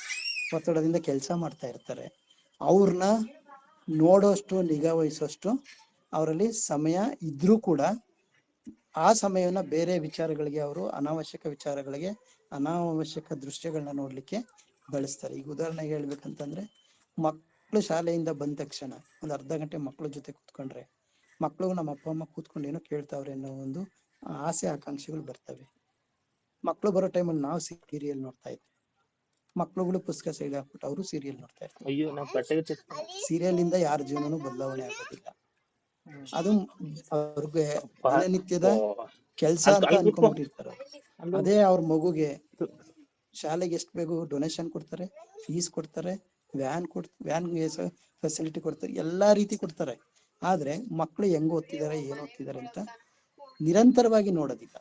S1: ಒತ್ತಡದಿಂದ ಕೆಲಸ ಮಾಡ್ತಾ ಇರ್ತಾರೆ. ಅವ್ರನ್ನ ನೋಡೋಷ್ಟು, ನಿಗಾ ವಹಿಸೋಷ್ಟು ಅವರಲ್ಲಿ ಸಮಯ ಇದ್ರೂ ಕೂಡ ಆ ಸಮಯವನ್ನ ಬೇರೆ ವಿಚಾರಗಳಿಗೆ, ಅವರು ಅನಾವಶ್ಯಕ ವಿಚಾರಗಳಿಗೆ, ಅನಾವಶ್ಯಕ ದೃಶ್ಯಗಳನ್ನ ನೋಡ್ಲಿಕ್ಕೆ ಬಳಸ್ತಾರೆ. ಈಗ ಉದಾಹರಣೆಗೆ ಹೇಳ್ಬೇಕಂತಂದ್ರೆ, ಮಕ್ಕಳು ಶಾಲೆಯಿಂದ ಬಂದ ತಕ್ಷಣ ಒಂದು ಅರ್ಧ ಗಂಟೆ ಮಕ್ಕಳ ಜೊತೆ ಕೂತ್ಕೊಂಡ್ರೆ ಮಕ್ಕಳು ನಮ್ಮ ಅಪ್ಪ ಅಮ್ಮ ಕೂತ್ಕೊಂಡು ಏನೋ ಕೇಳ್ತಾವ್ರೆ ಅನ್ನೋ ಒಂದು ಆಸೆ ಆಕಾಂಕ್ಷೆಗಳು ಬರ್ತವೆ. ಮಕ್ಕಳು ಬರೋ ಟೈಮಲ್ಲಿ ನಾವು ಸೀರಿಯಲ್ ನೋಡ್ತಾ ಇದ್ವಿ, ಮಕ್ಳುಗಳು ಪುಸ್ತಕ ಸೈಡ್ ಹಾಕ್ಬಿಟ್ಟು ಅವರು ಸೀರಿಯಲ್ ನೋಡ್ತಾ ಇರ್ತಾರೆ. ಸೀರಿಯಲ್ ಇಂದ ಯಾರ ಜೀವನನೂ ಬದಲಾವಣೆ ಆಗೋದಿಲ್ಲ. ಅದು ಅವ್ರಿಗೆ ದಿನನಿತ್ಯದ ಕೆಲ್ಸ ಅಂತ ಅನ್ಕೊಂಡ್ಬಿಟ್ಟಿರ್ತಾರೆ. ಅದೇ ಅವ್ರ ಮಗುಗೆ ಶಾಲೆಗೆ ಎಷ್ಟು ಬೇಕು ಡೊನೇಷನ್ ಕೊಡ್ತಾರೆ, ಫೀಸ್ ಕೊಡ್ತಾರೆ, ವ್ಯಾನ್ ಫೆಸಿಲಿಟಿ ಕೊಡ್ತಾರೆ, ಎಲ್ಲಾ ರೀತಿ ಕೊಡ್ತಾರೆ. ಆದ್ರೆ ಮಕ್ಕಳು ಹೆಂಗ್ ಓದ್ತಿದ್ದಾರೆ, ಏನ್ ಓದ್ತಿದ್ದಾರೆ ಅಂತ ನಿರಂತರವಾಗಿ ನೋಡೋದಿಲ್ಲ.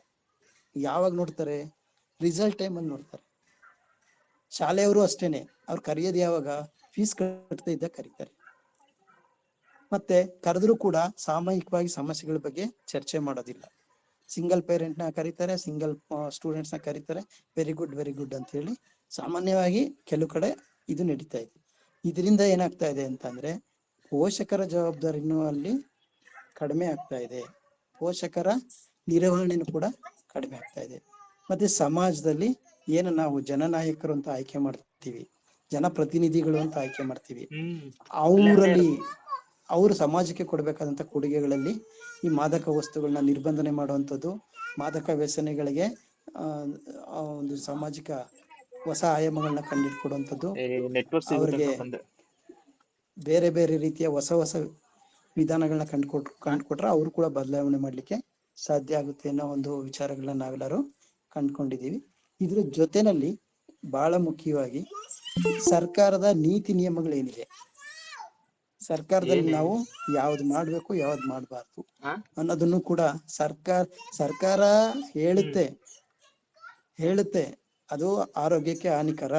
S1: ಯಾವಾಗ ನೋಡ್ತಾರೆ? ರಿಸಲ್ಟ್ ಟೈಮ್ ಅಲ್ಲಿ ನೋಡ್ತಾರೆ. ಶಾಲೆಯವರು ಅಷ್ಟೇನೆ, ಅವ್ರು ಕರೆಯೋದು ಯಾವಾಗ? ಫೀಸ್ ಕಟ್ಟದೇ ಇದ್ದಾಗ ಕರೀತಾರೆ. ಮತ್ತೆ ಕರೆದ್ರು ಕೂಡ ಸಾಮೂಹಿಕವಾಗಿ ಸಮಸ್ಯೆಗಳ ಬಗ್ಗೆ ಚರ್ಚೆ ಮಾಡೋದಿಲ್ಲ. ಸಿಂಗಲ್ ಪೇರೆಂಟ್ ನ ಕರೀತಾರೆ, ಸಿಂಗಲ್ ಸ್ಟೂಡೆಂಟ್ಸ್ ನ ಕರೀತಾರೆ, ವೆರಿ ಗುಡ್ ಅಂತ ಹೇಳಿ ಸಾಮಾನ್ಯವಾಗಿ ಕೆಲವು ಕಡೆ ಇದು ನಡೀತಾ ಇದೆ. ಇದರಿಂದ ಏನಾಗ್ತಾ ಇದೆ ಅಂತಂದ್ರೆ ಪೋಷಕರ ಜವಾಬ್ದಾರಿನೂ ಅಲ್ಲಿ ಕಡಿಮೆ ಆಗ್ತಾ ಇದೆ, ಪೋಷಕರ ನಿರ್ವಹಣೆನೂ ಕೂಡ ಕಡಿಮೆ ಆಗ್ತಾ ಇದೆ. ಮತ್ತೆ ಸಮಾಜದಲ್ಲಿ ಏನು ನಾವು ಜನನಾಯಕರು ಅಂತ ಆಯ್ಕೆ ಮಾಡ್ತೀವಿ, ಜನಪ್ರತಿನಿಧಿಗಳು ಅಂತ ಆಯ್ಕೆ ಮಾಡ್ತೀವಿ, ಅವರಲ್ಲಿ ಅವರು ಸಮಾಜಕ್ಕೆ ಕೊಡ್ಬೇಕಾದಂತ ಕೊಡುಗೆಗಳಲ್ಲಿ ಈ ಮಾದಕ ವಸ್ತುಗಳನ್ನ ನಿರ್ಬಂಧನೆ ಮಾಡುವಂಥದ್ದು, ಮಾದಕ ವ್ಯಸನಗಳಿಗೆ ಒಂದು ಸಾಮಾಜಿಕ ಹೊಸ ಆಯಾಮಗಳನ್ನ ಕಂಡಿಡ್ಕೊಡುವಂಥದ್ದು, ಅವ್ರಿಗೆ ಬೇರೆ ಬೇರೆ ರೀತಿಯ ಹೊಸ ವಿಧಾನಗಳನ್ನ ಕಂಡುಕೊಟ್ರೆ ಅವರು ಕೂಡ ಬದಲಾವಣೆ ಮಾಡ್ಲಿಕ್ಕೆ ಸಾಧ್ಯ ಆಗುತ್ತೆ ಅನ್ನೋ ಒಂದು ವಿಚಾರಗಳನ್ನ ನಾವೆಲ್ಲರೂ ಕಂಡುಕೊಂಡಿದೀವಿ. ಇದ್ರ ಜೊತೆನಲ್ಲಿ ಬಹಳ ಮುಖ್ಯವಾಗಿ ಸರ್ಕಾರದ ನೀತಿ ನಿಯಮಗಳೇನಿದೆ, ಸರ್ಕಾರದಲ್ಲಿ ನಾವು ಯಾವ್ದು ಮಾಡ್ಬೇಕು ಯಾವ್ದು ಮಾಡ್ಬಾರ್ದು ಅನ್ನೋದನ್ನು ಕೂಡ ಸರ್ಕಾರ ಹೇಳುತ್ತೆ ಅದು ಆರೋಗ್ಯಕ್ಕೆ ಹಾನಿಕರ,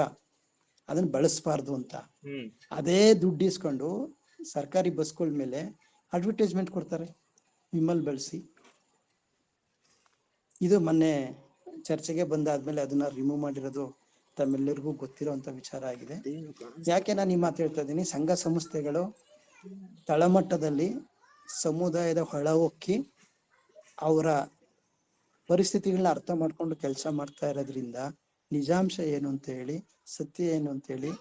S1: ಅದನ್ನ ಬಳಸಬಾರ್ದು ಅಂತ. ಅದೇ ದುಡ್ಡು ಇಸ್ಕೊಂಡು ಸರ್ಕಾರಿ ಬಸ್ಗಳ ಮೇಲೆ ಅಡ್ವರ್ಟೈಸ್ಮೆಂಟ್ ಕೊಡ್ತಾರೆ. ವಿಮಲ್ ಬಳಸಿ. ಇದು ಮೊನ್ನೆ ಚರ್ಚೆಗೆ ಬಂದಾದ್ಮೇಲೆ ಅದನ್ನ ರಿಮೂವ್ ಮಾಡಿರೋದು ತಮ್ಮೆಲ್ಲರಿಗೂ ಗೊತ್ತಿರುವಂತ ವಿಚಾರ ಆಗಿದೆ. ಯಾಕೆ ನಾನು ಈ ಮಾತು ಹೇಳ್ತಾ ಇದ್ದೀನಿ, ಸಂಘ ಸಂಸ್ಥೆಗಳು ತಳಮಟ್ಟದಲ್ಲಿ ಸಮುದಾಯದ ಹೊಳಹೊಕ್ಕಿ ಅವರ ಪರಿಸ್ಥಿತಿಗಳನ್ನ ಅರ್ಥ ಮಾಡ್ಕೊಂಡು ಕೆಲಸ ಮಾಡ್ತಾ ಇರೋದ್ರಿಂದ ನಿಜಾಂಶ ಏನು ಅಂತ ಹೇಳಿ, ಸತ್ಯ ಏನು ಅಂತ ಹೇಳಿ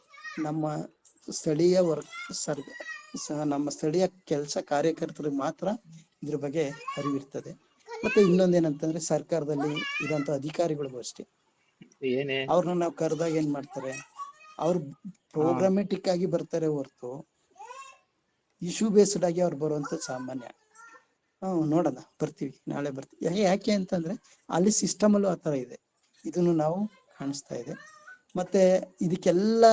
S1: ನಮ್ಮ ಸ್ಥಳೀಯ ನಮ್ಮ ಸ್ಥಳೀಯ ಕೆಲಸ ಕಾರ್ಯಕರ್ತರಿಗೆ ಮಾತ್ರ ಇದ್ರ ಬಗ್ಗೆ ಅರಿವಿರ್ತದೆ. ಮತ್ತೆ ಇನ್ನೊಂದೇನಂತಂದ್ರೆ ಸರ್ಕಾರದಲ್ಲಿ ಇರೋಂಥ ಅಧಿಕಾರಿಗಳಿಗೂ ಅಷ್ಟೇ, ಅವ್ರನ್ನ ನಾವು ಕರೆದಾಗ ಏನ್ ಮಾಡ್ತಾರೆ, ಅವ್ರು ಪ್ರೋಗ್ರಾಮೆಟಿಕ್ ಆಗಿ ಬರ್ತಾರೆ ಹೊರತು ಇಶ್ಯೂ ಬೇಸ್ಡ್ ಆಗಿ ಅವ್ರು ಬರುವಂತ ಸಾಮಾನ್ಯ. ನೋಡೋಣ, ಬರ್ತೀವಿ, ನಾಳೆ ಬರ್ತೀವಿ. ಯಾಕೆ ಅಂತಂದ್ರೆ ಅಲ್ಲಿ ಸಿಸ್ಟಮ್ ಅಲ್ಲೂ ಆತರ ಇದೆ, ಇದನ್ನು ನಾವು ಕಾಣಿಸ್ತಾ ಇದೆ. ಮತ್ತೆ ಇದಕ್ಕೆಲ್ಲ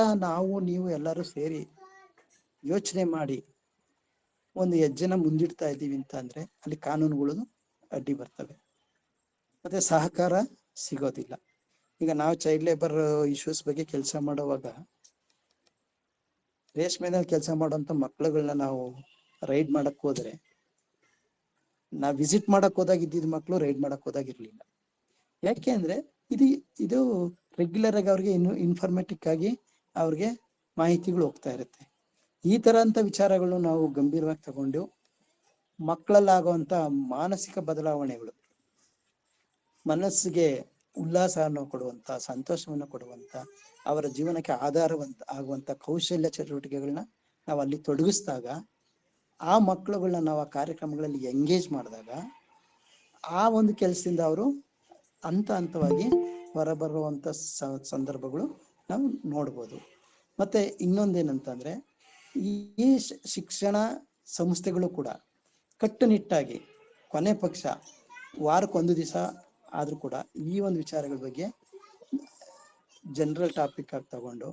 S1: ನೀವು ಎಲ್ಲರೂ ಸೇರಿ ಯೋಚನೆ ಮಾಡಿ ಒಂದು ಹೆಜ್ಜೆನ ಮುಂದಿಡ್ತಾ ಇದ್ದೀವಿ ಅಂತ ಅಂದ್ರೆ ಅಲ್ಲಿ ಕಾನೂನುಗಳು ಅಡ್ಡಿ ಬರ್ತವೆ, ಮತ್ತೆ ಸಹಕಾರ ಸಿಗೋದಿಲ್ಲ. ಈಗ ನಾವು ಚೈಲ್ಡ್ ಲೇಬರ್ ಇಶ್ಯೂಸ್ ಬಗ್ಗೆ ಕೆಲಸ ಮಾಡುವಾಗ ರೇಷ್ಮೆನಲ್ಲಿ ಕೆಲಸ ಮಾಡುವಂತ ಮಕ್ಳುಗಳನ್ನ ನಾವು ರೈಡ್ ಮಾಡಕ್ ಹೋದ್ರೆ, ನಾವ್ ವಿಸಿಟ್ ಮಾಡಕ್ ಹೋದಾಗ ಇದ್ದಿದ್ ಮಕ್ಳು ರೈಡ್ ಮಾಡಕ್ ಹೋದಾಗಿರ್ಲಿಲ್ಲ. ಯಾಕೆ ಅಂದ್ರೆ ಇದು ರೆಗ್ಯುಲರ್ ಆಗಿ ಅವ್ರಿಗೆ ಇನ್ಫಾರ್ಮೆಟಿಕ್ ಆಗಿ ಅವ್ರಿಗೆ ಮಾಹಿತಿಗಳು ಹೋಗ್ತಾ ಇರುತ್ತೆ. ಈ ತರ ಅಂತ ವಿಚಾರಗಳು ನಾವು ಗಂಭೀರವಾಗಿ ತಗೊಂಡು ಮಕ್ಕಳಲ್ಲಾಗುವಂತ ಮಾನಸಿಕ ಬದಲಾವಣೆಗಳು, ಮನಸ್ಸಿಗೆ ಉಲ್ಲಾಸವನ್ನು ಕೊಡುವಂತ, ಸಂತೋಷವನ್ನು ಕೊಡುವಂತ, ಅವರ ಜೀವನಕ್ಕೆ ಆಗುವಂತ ಕೌಶಲ್ಯ ಚಟುವಟಿಕೆಗಳನ್ನ ನಾವು ಅಲ್ಲಿ ತೊಡಗಿಸಿದಾಗ, ಆ ಮಕ್ಕಳುಗಳನ್ನ ನಾವು ಆ ಕಾರ್ಯಕ್ರಮಗಳಲ್ಲಿ ಎಂಗೇಜ್ ಮಾಡಿದಾಗ ಆ ಒಂದು ಕೆಲಸದಿಂದ ಅವರು ಹಂತವಾಗಿ ಹೊರಬರುವಂತ ಸಂದರ್ಭಗಳು ನಾವು ನೋಡ್ಬೋದು. ಮತ್ತೆ ಇನ್ನೊಂದೇನಂತಂದ್ರೆ ಈ ಶಿಕ್ಷಣ ಸಂಸ್ಥೆಗಳು ಕೂಡ ಕಟ್ಟುನಿಟ್ಟಾಗಿ ಕೊನೆ ಪಕ್ಷ ವಾರಕ್ಕೊಂದು ದಿವಸ ಆದ್ರೂ ಕೂಡ ಈ ಒಂದು ವಿಚಾರಗಳ ಬಗ್ಗೆ ಜನರಲ್ ಟಾಪಿಕ್ ಆಗಿ ತಗೊಂಡು,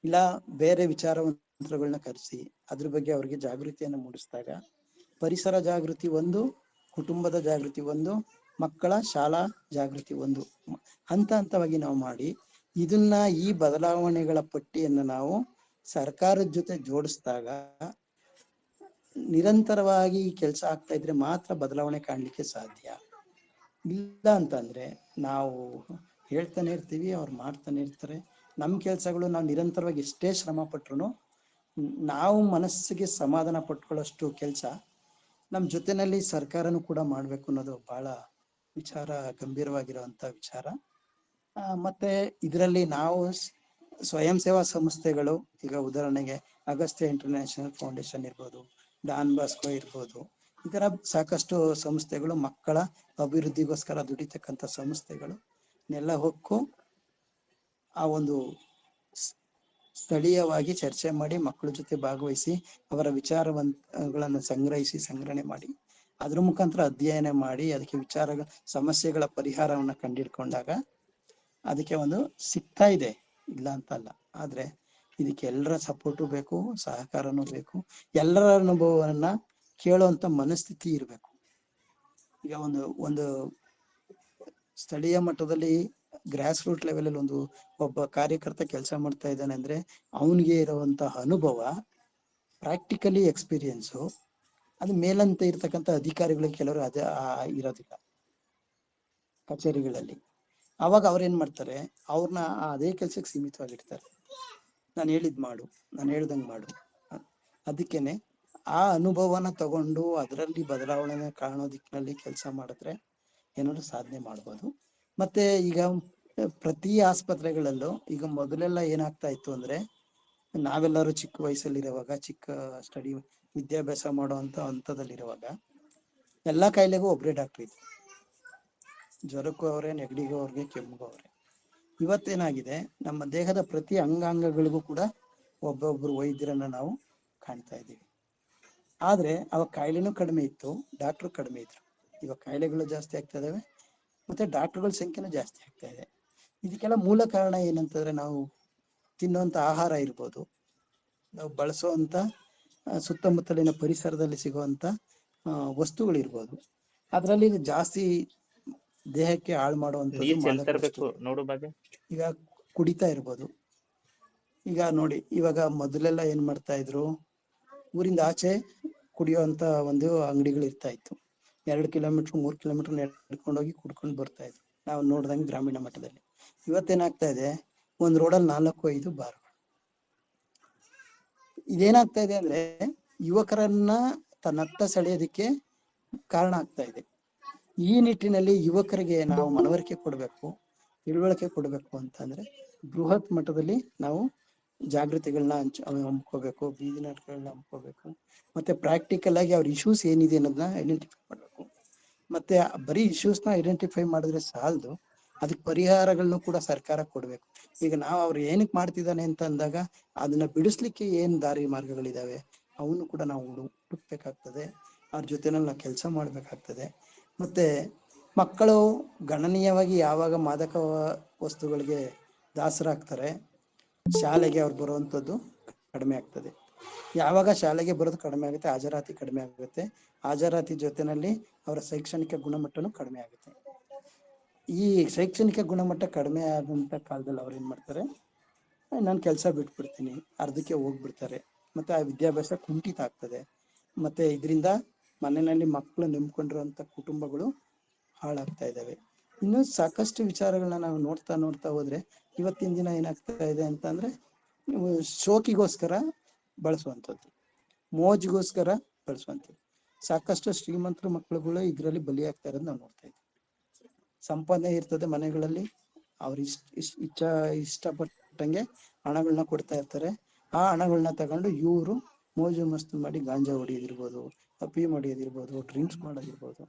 S1: ಇಲ್ಲ ಬೇರೆ ವಿಚಾರವಂತರುಗಳನ್ನ ಕರೆಸಿ ಅದ್ರ ಬಗ್ಗೆ ಅವ್ರಿಗೆ ಜಾಗೃತಿಯನ್ನು ಮೂಡಿಸಿದಾಗ, ಪರಿಸರ ಜಾಗೃತಿ ಒಂದು, ಕುಟುಂಬದ ಜಾಗೃತಿ ಒಂದು, ಮಕ್ಕಳ ಶಾಲಾ ಜಾಗೃತಿ ಒಂದು, ಹಂತವಾಗಿ ನಾವು ಮಾಡಿ ಇದನ್ನ ಈ ಬದಲಾವಣೆಗಳ ಪಟ್ಟಿಯನ್ನು ನಾವು ಸರ್ಕಾರದ ಜೊತೆ ಜೋಡಿಸಿದಾಗ, ನಿರಂತರವಾಗಿ ಈ ಕೆಲಸ ಆಗ್ತಾ ಇದ್ರೆ ಮಾತ್ರ ಬದಲಾವಣೆ ಕಾಣ್ಲಿಕ್ಕೆ ಸಾಧ್ಯ. ಇಲ್ಲ ಅಂತಂದ್ರೆ ನಾವು ಹೇಳ್ತಾನೆ ಇರ್ತೀವಿ, ಅವ್ರು ಮಾಡ್ತಾನೆ ಇರ್ತಾರೆ. ನಮ್ಮ ಕೆಲಸಗಳು ನಾವು ನಿರಂತರವಾಗಿ ಎಷ್ಟೇ ಶ್ರಮ ಪಟ್ರು ನಾವು ಮನಸ್ಸಿಗೆ ಸಮಾಧಾನ ಪಟ್ಕೊಳ್ಳೋಷ್ಟು ಕೆಲಸ ನಮ್ಮ ಜೊತೆನಲ್ಲಿ ಸರ್ಕಾರನು ಕೂಡ ಮಾಡ್ಬೇಕು ಅನ್ನೋದು ಬಹಳ ವಿಚಾರ, ಗಂಭೀರವಾಗಿರುವಂತ ವಿಚಾರ. ಮತ್ತೆ ಇದರಲ್ಲಿ ನಾವು ಸ್ವಯಂ ಸೇವಾ ಸಂಸ್ಥೆಗಳು, ಈಗ ಉದಾಹರಣೆಗೆ ಅಗಸ್ತ್ಯ ಇಂಟರ್ನ್ಯಾಷನಲ್ ಫೌಂಡೇಶನ್ ಇರ್ಬೋದು, ಡಾನ್ ಬಾಸ್ಕೋ ಇರ್ಬೋದು, ಈ ತರ ಸಾಕಷ್ಟು ಸಂಸ್ಥೆಗಳು ಮಕ್ಕಳ ಅಭಿವೃದ್ಧಿಗೋಸ್ಕರ ದುಡಿತಕ್ಕಂಥ ಸಂಸ್ಥೆಗಳು ನೆಲ ಹೊಕ್ಕು ಆ ಒಂದು ಸ್ಥಳೀಯವಾಗಿ ಚರ್ಚೆ ಮಾಡಿ ಮಕ್ಕಳ ಜೊತೆ ಭಾಗವಹಿಸಿ ಅವರ ವಿಚಾರಗಳನ್ನು ಸಂಗ್ರಹಣೆ ಮಾಡಿ ಅದ್ರ ಮುಖಾಂತರ ಅಧ್ಯಯನ ಮಾಡಿ ಅದಕ್ಕೆ ಸಮಸ್ಯೆಗಳ ಪರಿಹಾರವನ್ನ ಕಂಡಿಡ್ಕೊಂಡಾಗ ಅದಕ್ಕೆ ಒಂದು ಸಿಗ್ತಾ ಇದೆ, ಇಲ್ಲ ಅಂತಲ್ಲ. ಆದ್ರೆ ಇದಕ್ಕೆ ಎಲ್ಲರ ಸಪೋರ್ಟು ಬೇಕು, ಸಹಕಾರನೂ ಬೇಕು, ಎಲ್ಲರ ಅನುಭವವನ್ನ ಕೇಳುವಂತ ಮನಸ್ಥಿತಿ ಇರಬೇಕು. ಈಗ ಒಂದು ಸ್ಥಳೀಯ ಮಟ್ಟದಲ್ಲಿ ಗ್ರಾಸ್ ರೂಟ್ ಲೆವೆಲ್ ಅಲ್ಲಿ ಒಬ್ಬ ಕಾರ್ಯಕರ್ತ ಕೆಲಸ ಮಾಡ್ತಾ ಇದ್ದಾನೆ ಅಂದ್ರೆ ಅವನಿಗೆ ಇರುವಂತಹ ಅನುಭವ, ಪ್ರಾಕ್ಟಿಕಲಿ ಎಕ್ಸ್ಪೀರಿಯನ್ಸು ಅದು ಮೇಲಂತ ಇರ್ತಕ್ಕಂಥ ಅಧಿಕಾರಿಗಳಿಗೆ ಕೆಲವರು ಅದೇ ಇರೋದಿಲ್ಲ ಕಚೇರಿಗಳಲ್ಲಿ. ಅವಾಗ ಅವ್ರೇನ್ ಮಾಡ್ತಾರೆ, ಅವ್ರನ್ನ ಅದೇ ಕೆಲ್ಸಕ್ಕೆ ಸೀಮಿತವಾಗಿರ್ತಾರೆ. ನಾನು ಹೇಳ್ದಂಗೆ ಮಾಡು. ಅದಕ್ಕೇನೆ ಆ ಅನುಭವನ ತಗೊಂಡು ಅದರಲ್ಲಿ ಬದಲಾವಣೆ ಕಾಣೋ ದಿಕ್ಕಿನಲ್ಲಿ ಕೆಲಸ ಮಾಡಿದ್ರೆ ಏನಾದ್ರು ಸಾಧನೆ ಮಾಡ್ಬೋದು. ಮತ್ತೆ ಈಗ ಪ್ರತಿ ಆಸ್ಪತ್ರೆಗಳಲ್ಲೂ ಈಗ ಮೊದಲೆಲ್ಲ ಏನಾಗ್ತಾ ಇತ್ತು ಅಂದ್ರೆ, ನಾವೆಲ್ಲರೂ ಚಿಕ್ಕ ವಯಸ್ಸಲ್ಲಿರುವಾಗ, ಚಿಕ್ಕ ವಿದ್ಯಾಭ್ಯಾಸ ಮಾಡುವಂತ ಹಂತದಲ್ಲಿರುವಾಗ ಎಲ್ಲಾ ಕಾಯಿಲೆಗೂ ಒಬ್ಬರೇ ಡಾಕ್ಟರ್ ಇದ್ರು. ಜ್ವರಕ್ಕೂ ಅವರೇ, ನೆಗಡಿಗೂ ಅವ್ರಿಗೆ, ಕೆಮ್ಮಿಗೂ ಅವರೇ. ಇವತ್ತೇನಾಗಿದೆ, ನಮ್ಮ ದೇಹದ ಪ್ರತಿ ಅಂಗಾಂಗಗಳಿಗೂ ಕೂಡ ಒಬ್ಬೊಬ್ರು ವೈದ್ಯರನ್ನ ನಾವು ಕಾಣ್ತಾ ಇದ್ದೀವಿ. ಆದ್ರೆ ಅವಾಗ ಕಾಯಿಲೆನೂ ಕಡಿಮೆ ಇತ್ತು, ಡಾಕ್ಟರ್ ಕಡಿಮೆ ಇದ್ರು. ಇವಾಗ ಕಾಯಿಲೆಗಳು ಜಾಸ್ತಿ ಆಗ್ತಾ ಇದಾವೆ, ಮತ್ತೆ ಡಾಕ್ಟರ್ಗಳ ಸಂಖ್ಯೆನೂ ಜಾಸ್ತಿ ಆಗ್ತಾ ಇದೆ. ಇದಕ್ಕೆಲ್ಲ ಮೂಲ ಕಾರಣ ಏನಂತಂದ್ರೆ ನಾವು ತಿನ್ನುವಂತ ಆಹಾರ ಇರ್ಬೋದು, ನಾವು ಬಳಸುವಂತ ಸುತ್ತಮುತ್ತಲಿನ ಪರಿಸರದಲ್ಲಿ ಸಿಗುವಂತ ವಸ್ತುಗಳಿರ್ಬೋದು, ಅದರಲ್ಲಿ ಜಾಸ್ತಿ ದೇಹಕ್ಕೆ ಹಾಳು ಮಾಡುವಂಥದ್ದು. ಈಗ ಕುಡಿತಾ ಇರ್ಬೋದು. ಈಗ ನೋಡಿ, ಇವಾಗ ಮೊದಲೆಲ್ಲ ಏನ್ ಮಾಡ್ತಾ ಇದ್ರು, ಊರಿಂದ ಆಚೆ ಕುಡಿಯುವಂತ ಒಂದು ಅಂಗಡಿಗಳು ಇರ್ತಾ ಇತ್ತು. 2 ಕಿಲೋಮೀಟರ್ 3 ಕಿಲೋಮೀಟರ್ ನಡ್ಕೊಂಡೋಗಿ ಕುಡ್ಕೊಂಡು ಬರ್ತಾ ಇದ್ರು ನಾವು ನೋಡ್ದಂಗೆ ಗ್ರಾಮೀಣ ಮಟ್ಟದಲ್ಲಿ. ಇವತ್ತೇನಾಗ್ತಾ ಇದೆ, ಒಂದ್ ರೋಡಲ್ಲಿ 4-5 ಬಾರ್. ಇದೇನಾಗ್ತಾ ಇದೆ ಅಂದ್ರೆ ಯುವಕರನ್ನ ತನ್ನತ್ತ ಸೆಳೆಯೋದಿಕ್ಕೆ ಕಾರಣ ಆಗ್ತಾ ಇದೆ. ಈ ನಿಟ್ಟಿನಲ್ಲಿ ಯುವಕರಿಗೆ ನಾವು ಮನವರಿಕೆ ಕೊಡಬೇಕು, ತಿಳುವಳಿಕೆ ಕೊಡಬೇಕು ಅಂತಂದ್ರೆ ಬೃಹತ್ ಮಟ್ಟದಲ್ಲಿ ನಾವು ಜಾಗೃತಿಗಳನ್ನ ಹಮ್ಕೋಬೇಕು, ಬೀದಿ ನಾಟಕಗಳನ್ನ ಹಮ್ಕೋಬೇಕು, ಮತ್ತೆ ಪ್ರಾಕ್ಟಿಕಲ್ ಆಗಿ ಅವ್ರ ಇಶ್ಯೂಸ್ ಏನಿದೆ ಅನ್ನೋದನ್ನ ಐಡೆಂಟಿಫೈ ಮಾಡಬೇಕು. ಮತ್ತೆ ಬರೀ ಇಶ್ಯೂಸ್ನ ಐಡೆಂಟಿಫೈ ಮಾಡಿದ್ರೆ ಸಾಲದು, ಅದಕ್ಕೆ ಪರಿಹಾರಗಳನ್ನು ಕೂಡ ಸರ್ಕಾರ ಕೊಡ್ಬೇಕು. ಈಗ ನಾವು ಅವ್ರು ಏನಕ್ಕೆ ಮಾಡ್ತಿದ್ದಾನೆ ಅಂತ ಅಂದಾಗ ಅದನ್ನ ಬಿಡಿಸ್ಲಿಕ್ಕೆ ಏನ್ ದಾರಿ ಮಾರ್ಗಗಳಿದಾವೆ ಅವನು ಕೂಡ ನಾವು ಹುಡುಕ್ಬೇಕಾಗ್ತದೆ. ಅವ್ರ ಜೊತೆನಲ್ಲಿ ನಾವು ಕೆಲಸ ಮಾಡ್ಬೇಕಾಗ್ತದೆ. ಮತ್ತೆ ಮಕ್ಕಳು ಗಣನೀಯವಾಗಿ ಯಾವಾಗ ಮಾದಕ ವಸ್ತುಗಳಿಗೆ ದಾಸರಾಗ್ತಾರೆ, ಶಾಲೆಗೆ ಅವ್ರು ಬರುವಂಥದ್ದು ಕಡಿಮೆ ಆಗ್ತದೆ. ಯಾವಾಗ ಶಾಲೆಗೆ ಬರೋದು ಕಡಿಮೆ ಆಗುತ್ತೆ, ಹಾಜರಾತಿ ಕಡಿಮೆ ಆಗುತ್ತೆ. ಹಾಜರಾತಿ ಜೊತೆನಲ್ಲಿ ಅವರ ಶೈಕ್ಷಣಿಕ ಗುಣಮಟ್ಟನೂ ಕಡಿಮೆ ಆಗುತ್ತೆ. ಈ ಶೈಕ್ಷಣಿಕ ಗುಣಮಟ್ಟ ಕಡಿಮೆ ಆದಂತ ಕಾಲದಲ್ಲಿ ಅವ್ರು ಏನ್ ಮಾಡ್ತಾರೆ, ನಾನು ಕೆಲಸ ಬಿಟ್ಬಿಡ್ತೀನಿ, ಅರ್ಧಕ್ಕೆ ಹೋಗ್ಬಿಡ್ತಾರೆ. ಮತ್ತೆ ಆ ವಿದ್ಯಾಭ್ಯಾಸ ಕುಂಠಿತ ಆಗ್ತದೆ. ಮತ್ತೆ ಇದರಿಂದ ಮನೆಯಲ್ಲಿ ಮಕ್ಕಳು ನಂಬ್ಕೊಂಡಿರುವಂತ ಕುಟುಂಬಗಳು ಹಾಳಾಗ್ತಾ ಇದ್ದಾವೆ. ಇನ್ನು ಸಾಕಷ್ಟು ವಿಚಾರಗಳನ್ನ ನಾವು ನೋಡ್ತಾ ಹೋದ್ರೆ ಇವತ್ತಿನ ದಿನ ಏನಾಗ್ತಾ ಇದೆ ಅಂತ ಅಂದ್ರೆ, ಶೋಕಿಗೋಸ್ಕರ ಬಳಸುವಂಥದ್ದು, ಮೋಜಿಗೋಸ್ಕರ ಬಳಸುವಂಥದ್ದು. ಸಾಕಷ್ಟು ಶ್ರೀಮಂತರ ಮಕ್ಕಳುಗಳು ಇದರಲ್ಲಿ ಬಲಿಯಾಗ್ತಾ ಇರೋದು ನಾವು ನೋಡ್ತಾ ಇದ್ದೀವಿ. ಸಂಪಾದನೆ ಇರ್ತದೆ ಮನೆಗಳಲ್ಲಿ, ಅವ್ರು ಇಷ್ಟಪಟ್ಟಂಗೆ ಹಣಗಳನ್ನ ಕೊಡ್ತಾ ಇರ್ತಾರೆ. ಆ ಹಣಗಳನ್ನ ತಗೊಂಡು ಇವರು ಮೋಜು ಮಸ್ತು ಮಾಡಿ ಗಾಂಜಾ ಹೊಡಿಯೋದಿರ್ಬೋದು, ಅಪಿ ಮಾಡೋದಿರ್ಬೋದು, ಡ್ರಿಂಕ್ಸ್ ಮಾಡೋದಿರ್ಬೋದು.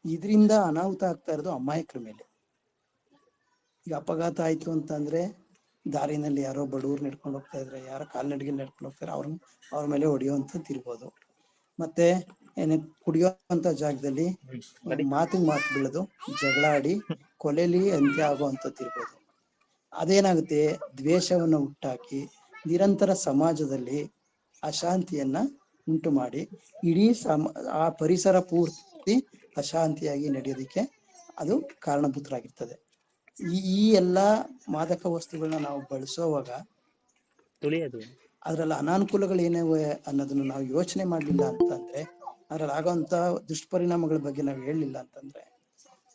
S1: ಇದರಿಂದ ಅನಾಹುತ ಆಗ್ತಾ ಇರೋದು ಅಮಾಯಕರ ಮೇಲೆ. ಈಗ ಅಪಘಾತ ಆಯ್ತು ಅಂತಂದ್ರೆ ದಾರಿನಲ್ಲಿ ಯಾರೋ ಬಡವ್ರು ನಡ್ಕೊಂಡು ಹೋಗ್ತಾ ಇದ್ರೆ, ಯಾರೋ ಕಾಲ್ನಡಿಗೆ ನಡ್ಕೊಂಡು ಹೋಗ್ತಾರೆ, ಅವ್ರ ಮೇಲೆ ಹೊಡೆಯುವಂಥದ್ದು ಇರ್ಬೋದು. ಮತ್ತೆ ಕುಡಿಯುವಂತ ಜಾಗದಲ್ಲಿ ಮಾತು ಬೆಳೆದು ಜಗಳ ಆಡಿ ಕೊಲೆಲಿ ಅಂತ್ಯ ಆಗುವಂಥದ್ದು ಇರ್ಬೋದು. ಅದೇನಾಗುತ್ತೆ, ದ್ವೇಷವನ್ನು ಹುಟ್ಟಾಕಿ ನಿರಂತರ ಸಮಾಜದಲ್ಲಿ ಅಶಾಂತಿಯನ್ನ ಉಂಟು ಮಾಡಿ ಇಡೀ ಆ ಪರಿಸರ ಪೂರ್ತಿ ಅಶಾಂತಿಯಾಗಿ ನಡೆಯೋದಿಕ್ಕೆ ಅದು ಕಾರಣಭೂತರಾಗಿರ್ತದೆ. ಈ ಎಲ್ಲಾ ಮಾದಕ ವಸ್ತುಗಳನ್ನ ನಾವು ಬಳಸೋವಾಗ ಅದ್ರಲ್ಲಿ ಅನಾನುಕೂಲಗಳು ಏನಿವೆ ಅನ್ನೋದನ್ನ ನಾವು ಯೋಚನೆ ಮಾಡ್ಲಿಲ್ಲ ಅಂತಂದ್ರೆ, ಅದ್ರಲ್ಲಿ ಆಗೋಂತ ದುಷ್ಪರಿಣಾಮಗಳ ಬಗ್ಗೆ ನಾವು ಹೇಳಲಿಲ್ಲ ಅಂತಂದ್ರೆ,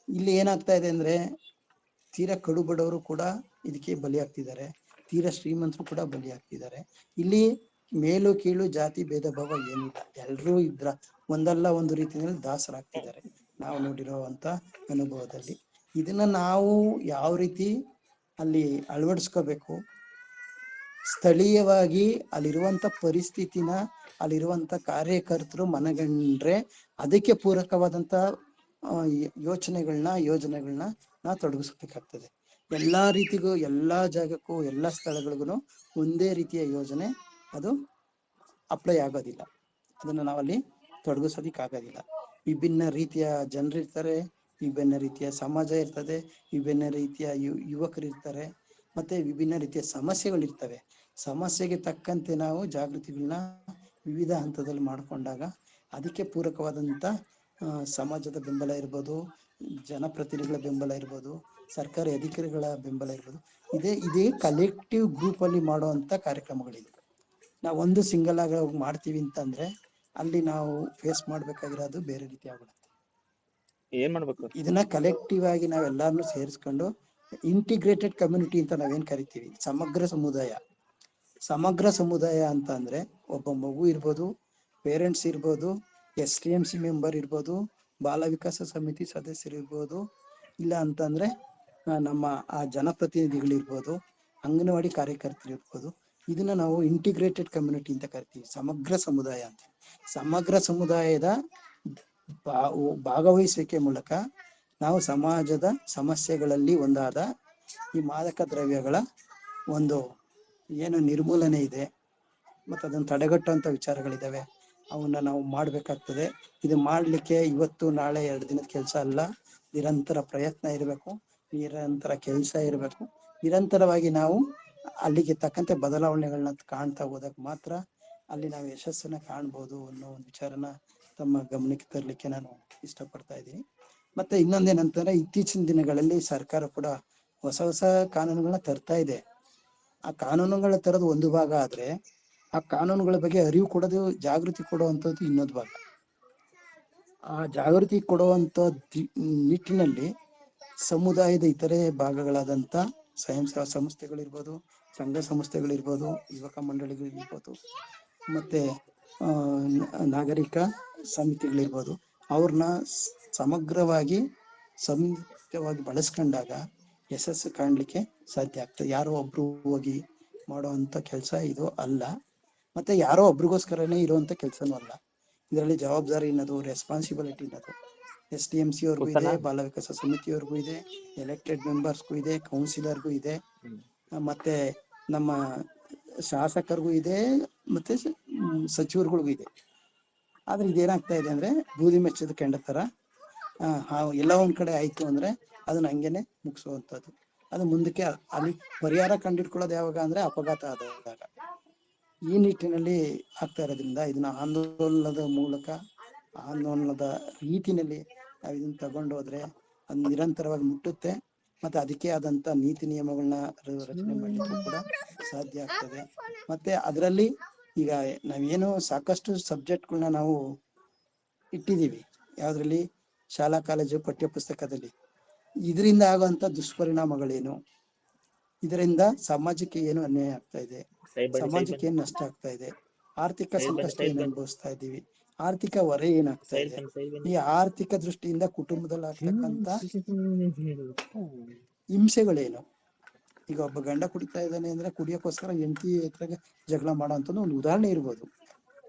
S1: ಇಲ್ಲಿ ಏನಾಗ್ತಾ ಇದೆ ಅಂದ್ರೆ ತೀರಾ ಕಡು ಬಡವರು ಕೂಡ ಇದಕ್ಕೆ ಬಲಿಯಾಗ್ತಿದ್ದಾರೆ, ತೀರಾ ಶ್ರೀಮಂತರು ಕೂಡ ಬಲಿಯಾಗ್ತಿದ್ದಾರೆ. ಇಲ್ಲಿ ಮೇಲು ಕೀಳು ಜಾತಿ ಭೇದ ಭಾವ ಏನಿಲ್ಲ, ಎಲ್ರೂ ಇದ್ರ ಒಂದಲ್ಲ ಒಂದು ರೀತಿಯಲ್ಲಿ ದಾಸರಾಗ್ತಿದ್ದಾರೆ ನಾವು ನೋಡಿರುವಂತ ಅನುಭವದಲ್ಲಿ. ಇದನ್ನ ನಾವು ಯಾವ ರೀತಿ ಅಲ್ಲಿ ಅಳವಡಿಸ್ಕೋಬೇಕು, ಸ್ಥಳೀಯವಾಗಿ ಅಲ್ಲಿರುವಂತ ಪರಿಸ್ಥಿತಿನ ಅಲ್ಲಿರುವಂತ ಕಾರ್ಯಕರ್ತರು ಮನಗಂಡ್ರೆ ಅದಕ್ಕೆ ಪೂರಕವಾದಂತ ಯೋಜನೆಗಳನ್ನ ನಾವು ತೊಡಗಿಸ್ಬೇಕಾಗ್ತದೆ. ಎಲ್ಲಾ ರೀತಿಗೂ, ಎಲ್ಲಾ ಜಾಗಕ್ಕೂ, ಎಲ್ಲಾ ಸ್ಥಳಗಳಿಗೂ ಒಂದೇ ರೀತಿಯ ಯೋಜನೆ ಅದು ಅಪ್ಲೈ ಆಗೋದಿಲ್ಲ. ಅದನ್ನ ನಾವಲ್ಲಿ ತೊಡಗಿಸೋದಿಕ್ಕಾಗೋದಿಲ್ಲ. ವಿಭಿನ್ನ ರೀತಿಯ ಜನರಿರ್ತಾರೆ, ವಿಭಿನ್ನ ರೀತಿಯ ಸಮಾಜ ಇರ್ತದೆ, ವಿಭಿನ್ನ ರೀತಿಯ ಯುವಕರಿರ್ತಾರೆ, ಮತ್ತೆ ವಿಭಿನ್ನ ರೀತಿಯ ಸಮಸ್ಯೆಗಳಿರ್ತವೆ. ಸಮಸ್ಯೆಗೆ ತಕ್ಕಂತೆ ನಾವು ಜಾಗೃತಿಗಳನ್ನ ವಿವಿಧ ಹಂತದಲ್ಲಿ ಮಾಡ್ಕೊಂಡಾಗ ಅದಕ್ಕೆ ಪೂರಕವಾದಂತ ಸಮಾಜದ ಬೆಂಬಲ ಇರ್ಬೋದು, ಜನಪ್ರತಿನಿಧಿಗಳ ಬೆಂಬಲ ಇರ್ಬೋದು, ಸರ್ಕಾರಿ ಅಧಿಕಾರಿಗಳ ಬೆಂಬಲ ಇರ್ಬೋದು, ಇದೇ ಕಲೆಕ್ಟಿವ್ ಗ್ರೂಪ್ ಅಲ್ಲಿ ಮಾಡುವಂತ ಕಾರ್ಯಕ್ರಮಗಳಿದೆ. ನಾವು ಒಂದು ಸಿಂಗಲ್ ಆಗಿ ಮಾಡ್ತೀವಿ ಅಂತಂದ್ರೆ ಅಲ್ಲಿ ನಾವು ಫೇಸ್ ಮಾಡ್ಬೇಕಾಗಿರೋದು ಬೇರೆ ರೀತಿ ಆಗ್ಬಿಡುತ್ತೆ.
S2: ಏನ್ ಮಾಡ್ಬೇಕು,
S1: ಇದನ್ನ ಕಲೆಕ್ಟಿವ್ ಆಗಿ ನಾವೆಲ್ಲಾರನ್ನು ಸೇರಿಸ್ಕೊಂಡು ಇಂಟಿಗ್ರೇಟೆಡ್ ಕಮ್ಯುನಿಟಿ ಅಂತ ನಾವೇನ್ ಕರಿತೀವಿ, ಸಮಗ್ರ ಸಮುದಾಯ ಅಂತ ಅಂದ್ರೆ ಒಬ್ಬ ಮಗು ಇರ್ಬೋದು, ಪೇರೆಂಟ್ಸ್ ಇರ್ಬೋದು, STMC ಮೆಂಬರ್ ಇರ್ಬೋದು, ಬಾಲ ವಿಕಾಸ ಸಮಿತಿ ಸದಸ್ಯರಿರ್ಬೋದು, ಇಲ್ಲ ಅಂತಂದ್ರೆ ನಮ್ಮ ಆ ಜನಪ್ರತಿನಿಧಿಗಳಿರ್ಬೋದು, ಅಂಗನವಾಡಿ ಕಾರ್ಯಕರ್ತರಿರ್ಬೋದು. ಇದನ್ನ ನಾವು ಇಂಟಿಗ್ರೇಟೆಡ್ ಕಮ್ಯುನಿಟಿ ಅಂತ ಕರಿತೀವಿ, ಸಮಗ್ರ ಸಮುದಾಯ ಅಂತ. ಸಮಗ್ರ ಸಮುದಾಯದ ಭಾಗವಹಿಸುವಿಕೆ ಮೂಲಕ ನಾವು ಸಮಾಜದ ಸಮಸ್ಯೆಗಳಲ್ಲಿ ಒಂದಾದ ಈ ಮಾದಕ ದ್ರವ್ಯಗಳ ಒಂದು ಏನು ನಿರ್ಮೂಲನೆ ಇದೆ ಮತ್ತು ಅದನ್ನು ತಡೆಗಟ್ಟುವಂಥ ವಿಚಾರಗಳಿದ್ದಾವೆ, ಅವನ್ನ ನಾವು ಮಾಡಬೇಕಾಗ್ತದೆ. ಇದು ಮಾಡಲಿಕ್ಕೆ ಇವತ್ತು ನಾಳೆ 2 ದಿನದ ಕೆಲಸ ಅಲ್ಲ, ನಿರಂತರ ಪ್ರಯತ್ನ ಇರಬೇಕು, ನಿರಂತರ ಕೆಲಸ ಇರಬೇಕು. ನಿರಂತರವಾಗಿ ನಾವು ಅಲ್ಲಿಗೆ ತಕ್ಕಂತೆ ಬದಲಾವಣೆಗಳನ್ನ ಕಾಣ್ತಾ ಹೋದಾಗ ಮಾತ್ರ ಅಲ್ಲಿ ನಾವು ಯಶಸ್ಸನ್ನ ಕಾಣ್ಬೋದು ಅನ್ನೋ ಒಂದು ವಿಚಾರನ ತಮ್ಮ ಗಮನಕ್ಕೆ ತರಲಿಕ್ಕೆ ನಾನು ಇಷ್ಟಪಡ್ತಾ ಇದ್ದೀನಿ. ಮತ್ತೆ ಇನ್ನೊಂದೇನಂತಂದ್ರೆ, ಇತ್ತೀಚಿನ ದಿನಗಳಲ್ಲಿ ಸರ್ಕಾರ ಕೂಡ ಹೊಸ ಕಾನೂನುಗಳನ್ನ ತರ್ತಾ ಇದೆ. ಆ ಕಾನೂನುಗಳನ್ನ ತರೋದು ಒಂದು ಭಾಗ ಆದ್ರೆ ಆ ಕಾನೂನುಗಳ ಬಗ್ಗೆ ಅರಿವು ಕೊಡೋದು, ಜಾಗೃತಿ ಕೊಡುವಂಥದ್ದು ಇನ್ನೊಂದು ಭಾಗ. ಆ ಜಾಗೃತಿ ಕೊಡುವಂತ ನಿಟ್ಟಿನಲ್ಲಿ ಸಮುದಾಯದ ಇತರೆ ಭಾಗಗಳಾದಂಥ ಸ್ವಯಂ ಸೇವಾ ಸಂಸ್ಥೆಗಳಿರ್ಬೋದು, ಸಂಘ ಸಂಸ್ಥೆಗಳಿರ್ಬೋದು, ಯುವಕ ಮಂಡಳಿಗಳಿರ್ಬೋದು, ಮತ್ತೆ ನಾಗರಿಕ ಸಮಿತಿಗಳಿರ್ಬೋದು, ಅವ್ರನ್ನ ಸಮಗ್ರವಾಗಿ ಸಂಯುಕ್ತವಾಗಿ ಬಳಸ್ಕೊಂಡಾಗ ಯಶಸ್ಸು ಕಾಣಲಿಕ್ಕೆ ಸಾಧ್ಯ ಆಗ್ತದೆ. ಯಾರೋ ಒಬ್ರು ಹೋಗಿ ಮಾಡುವಂತ ಕೆಲಸ ಇದು ಅಲ್ಲ, ಮತ್ತೆ ಯಾರೋ ಒಬ್ರಿಗೋಸ್ಕರನೇ ಇರುವಂತ ಕೆಲಸನೂ ಅಲ್ಲ. ಇದರಲ್ಲಿ ಜವಾಬ್ದಾರಿ ಅನ್ನೋದು, ರೆಸ್ಪಾನ್ಸಿಬಿಲಿಟಿ ಅನ್ನೋದು SDMC ಅವ್ರಿಗೂ ಇದೆ, ಬಾಲ ವಿಕಾಸ ಸಮಿತಿಯವ್ರಿಗೂ ಇದೆ, ಎಲೆಕ್ಟೆಡ್ ಮೆಂಬರ್ಸ್ಗೂ ಇದೆ, ಕೌನ್ಸಿಲರ್ಗೂ ಇದೆ, ಮತ್ತೆ ನಮ್ಮ ಶಾಸಕರಿಗೂ ಇದೆ, ಮತ್ತೆ ಸಚಿವರುಗಳಿಗೂ ಇದೆ. ಆದ್ರೆ ಇದೇನಾಗ್ತಾ ಇದೆ ಅಂದ್ರೆ ಬೂದಿ ಮೆಚ್ಚದ ಕೆಂಡ ತರ ಎಲ್ಲ ಒಂದ್ ಕಡೆ ಆಯ್ತು ಅಂದ್ರೆ ಅದನ್ನ ಹಂಗೇನೆ ಮುಗಿಸುವಂಥದ್ದು. ಅದು ಮುಂದಕ್ಕೆ ಅಲ್ಲಿ ಪರಿಹಾರ ಕಂಡಿಡ್ಕೊಳ್ಳೋದು ಯಾವಾಗ ಅಂದ್ರೆ ಅಪಘಾತ ಆದಾಗ. ಈ ನಿಟ್ಟಿನಲ್ಲಿ ಆಗ್ತಾ ಇರೋದ್ರಿಂದ ಇದನ್ನ ಆಂದೋಲನದ ಮೂಲಕ, ಆಂದೋಲನದ ರೀತಿನಲ್ಲಿ ನಾವು ಇದನ್ನ ತಗೊಂಡು ಹೋದ್ರೆ ಅದು ನಿರಂತರವಾಗಿ ಮುಟ್ಟುತ್ತೆ. ಮತ್ತೆ ಅದಕ್ಕೆ ಆದಂತ ನೀತಿ ನಿಯಮಗಳನ್ನ ರಚನೆ ಮಾಡ್ಲಿಕ್ಕೂ ಕೂಡ ಸಾಧ್ಯ ಆಗ್ತದೆ. ಮತ್ತೆ ಅದರಲ್ಲಿ ಈಗ ನಾವೇನು ಸಾಕಷ್ಟು ಸಬ್ಜೆಕ್ಟ್ಗಳನ್ನ ನಾವು ಇಟ್ಟಿದ್ದೀವಿ ಯಾವ್ದ್ರಲ್ಲಿ, ಶಾಲಾ ಕಾಲೇಜು ಪಠ್ಯ ಪುಸ್ತಕದಲ್ಲಿ. ಇದರಿಂದ ಆಗುವಂತ ದುಷ್ಪರಿಣಾಮಗಳೇನು, ಇದರಿಂದ ಸಮಾಜಕ್ಕೆ ಏನು ಅನ್ಯಾಯ ಆಗ್ತಾ ಇದೆ, ಸಮಾಜಕ್ಕೆ ಏನ್ ನಷ್ಟ ಆಗ್ತಾ ಇದೆ, ಆರ್ಥಿಕ ಸಂಕಷ್ಟ ಏನ್ ಅನುಭವಿಸ್ತಾ ಇದ್ದೀವಿ, ಆರ್ಥಿಕ ಹೊರೆ ಏನಾಗ್ತಾ ಇದೆ, ಈ ಆರ್ಥಿಕ ದೃಷ್ಟಿಯಿಂದ ಕುಟುಂಬದಲ್ಲಿ ಆಗ್ತಕ್ಕಂತ ಹಿಂಸೆಗಳೇನು. ಈಗ ಒಬ್ಬ ಗಂಡ ಕುಡಿತಾ ಇದ್ದಾನೆ ಅಂದ್ರೆ ಕುಡಿಯೋಕ್ಕೋಸ್ಕರ ಹೆಂಡತಿ ಹತ್ರ ಜಗಳ ಮಾಡೋಂಥದ್ದು ಒಂದು ಉದಾಹರಣೆ ಇರ್ಬೋದು.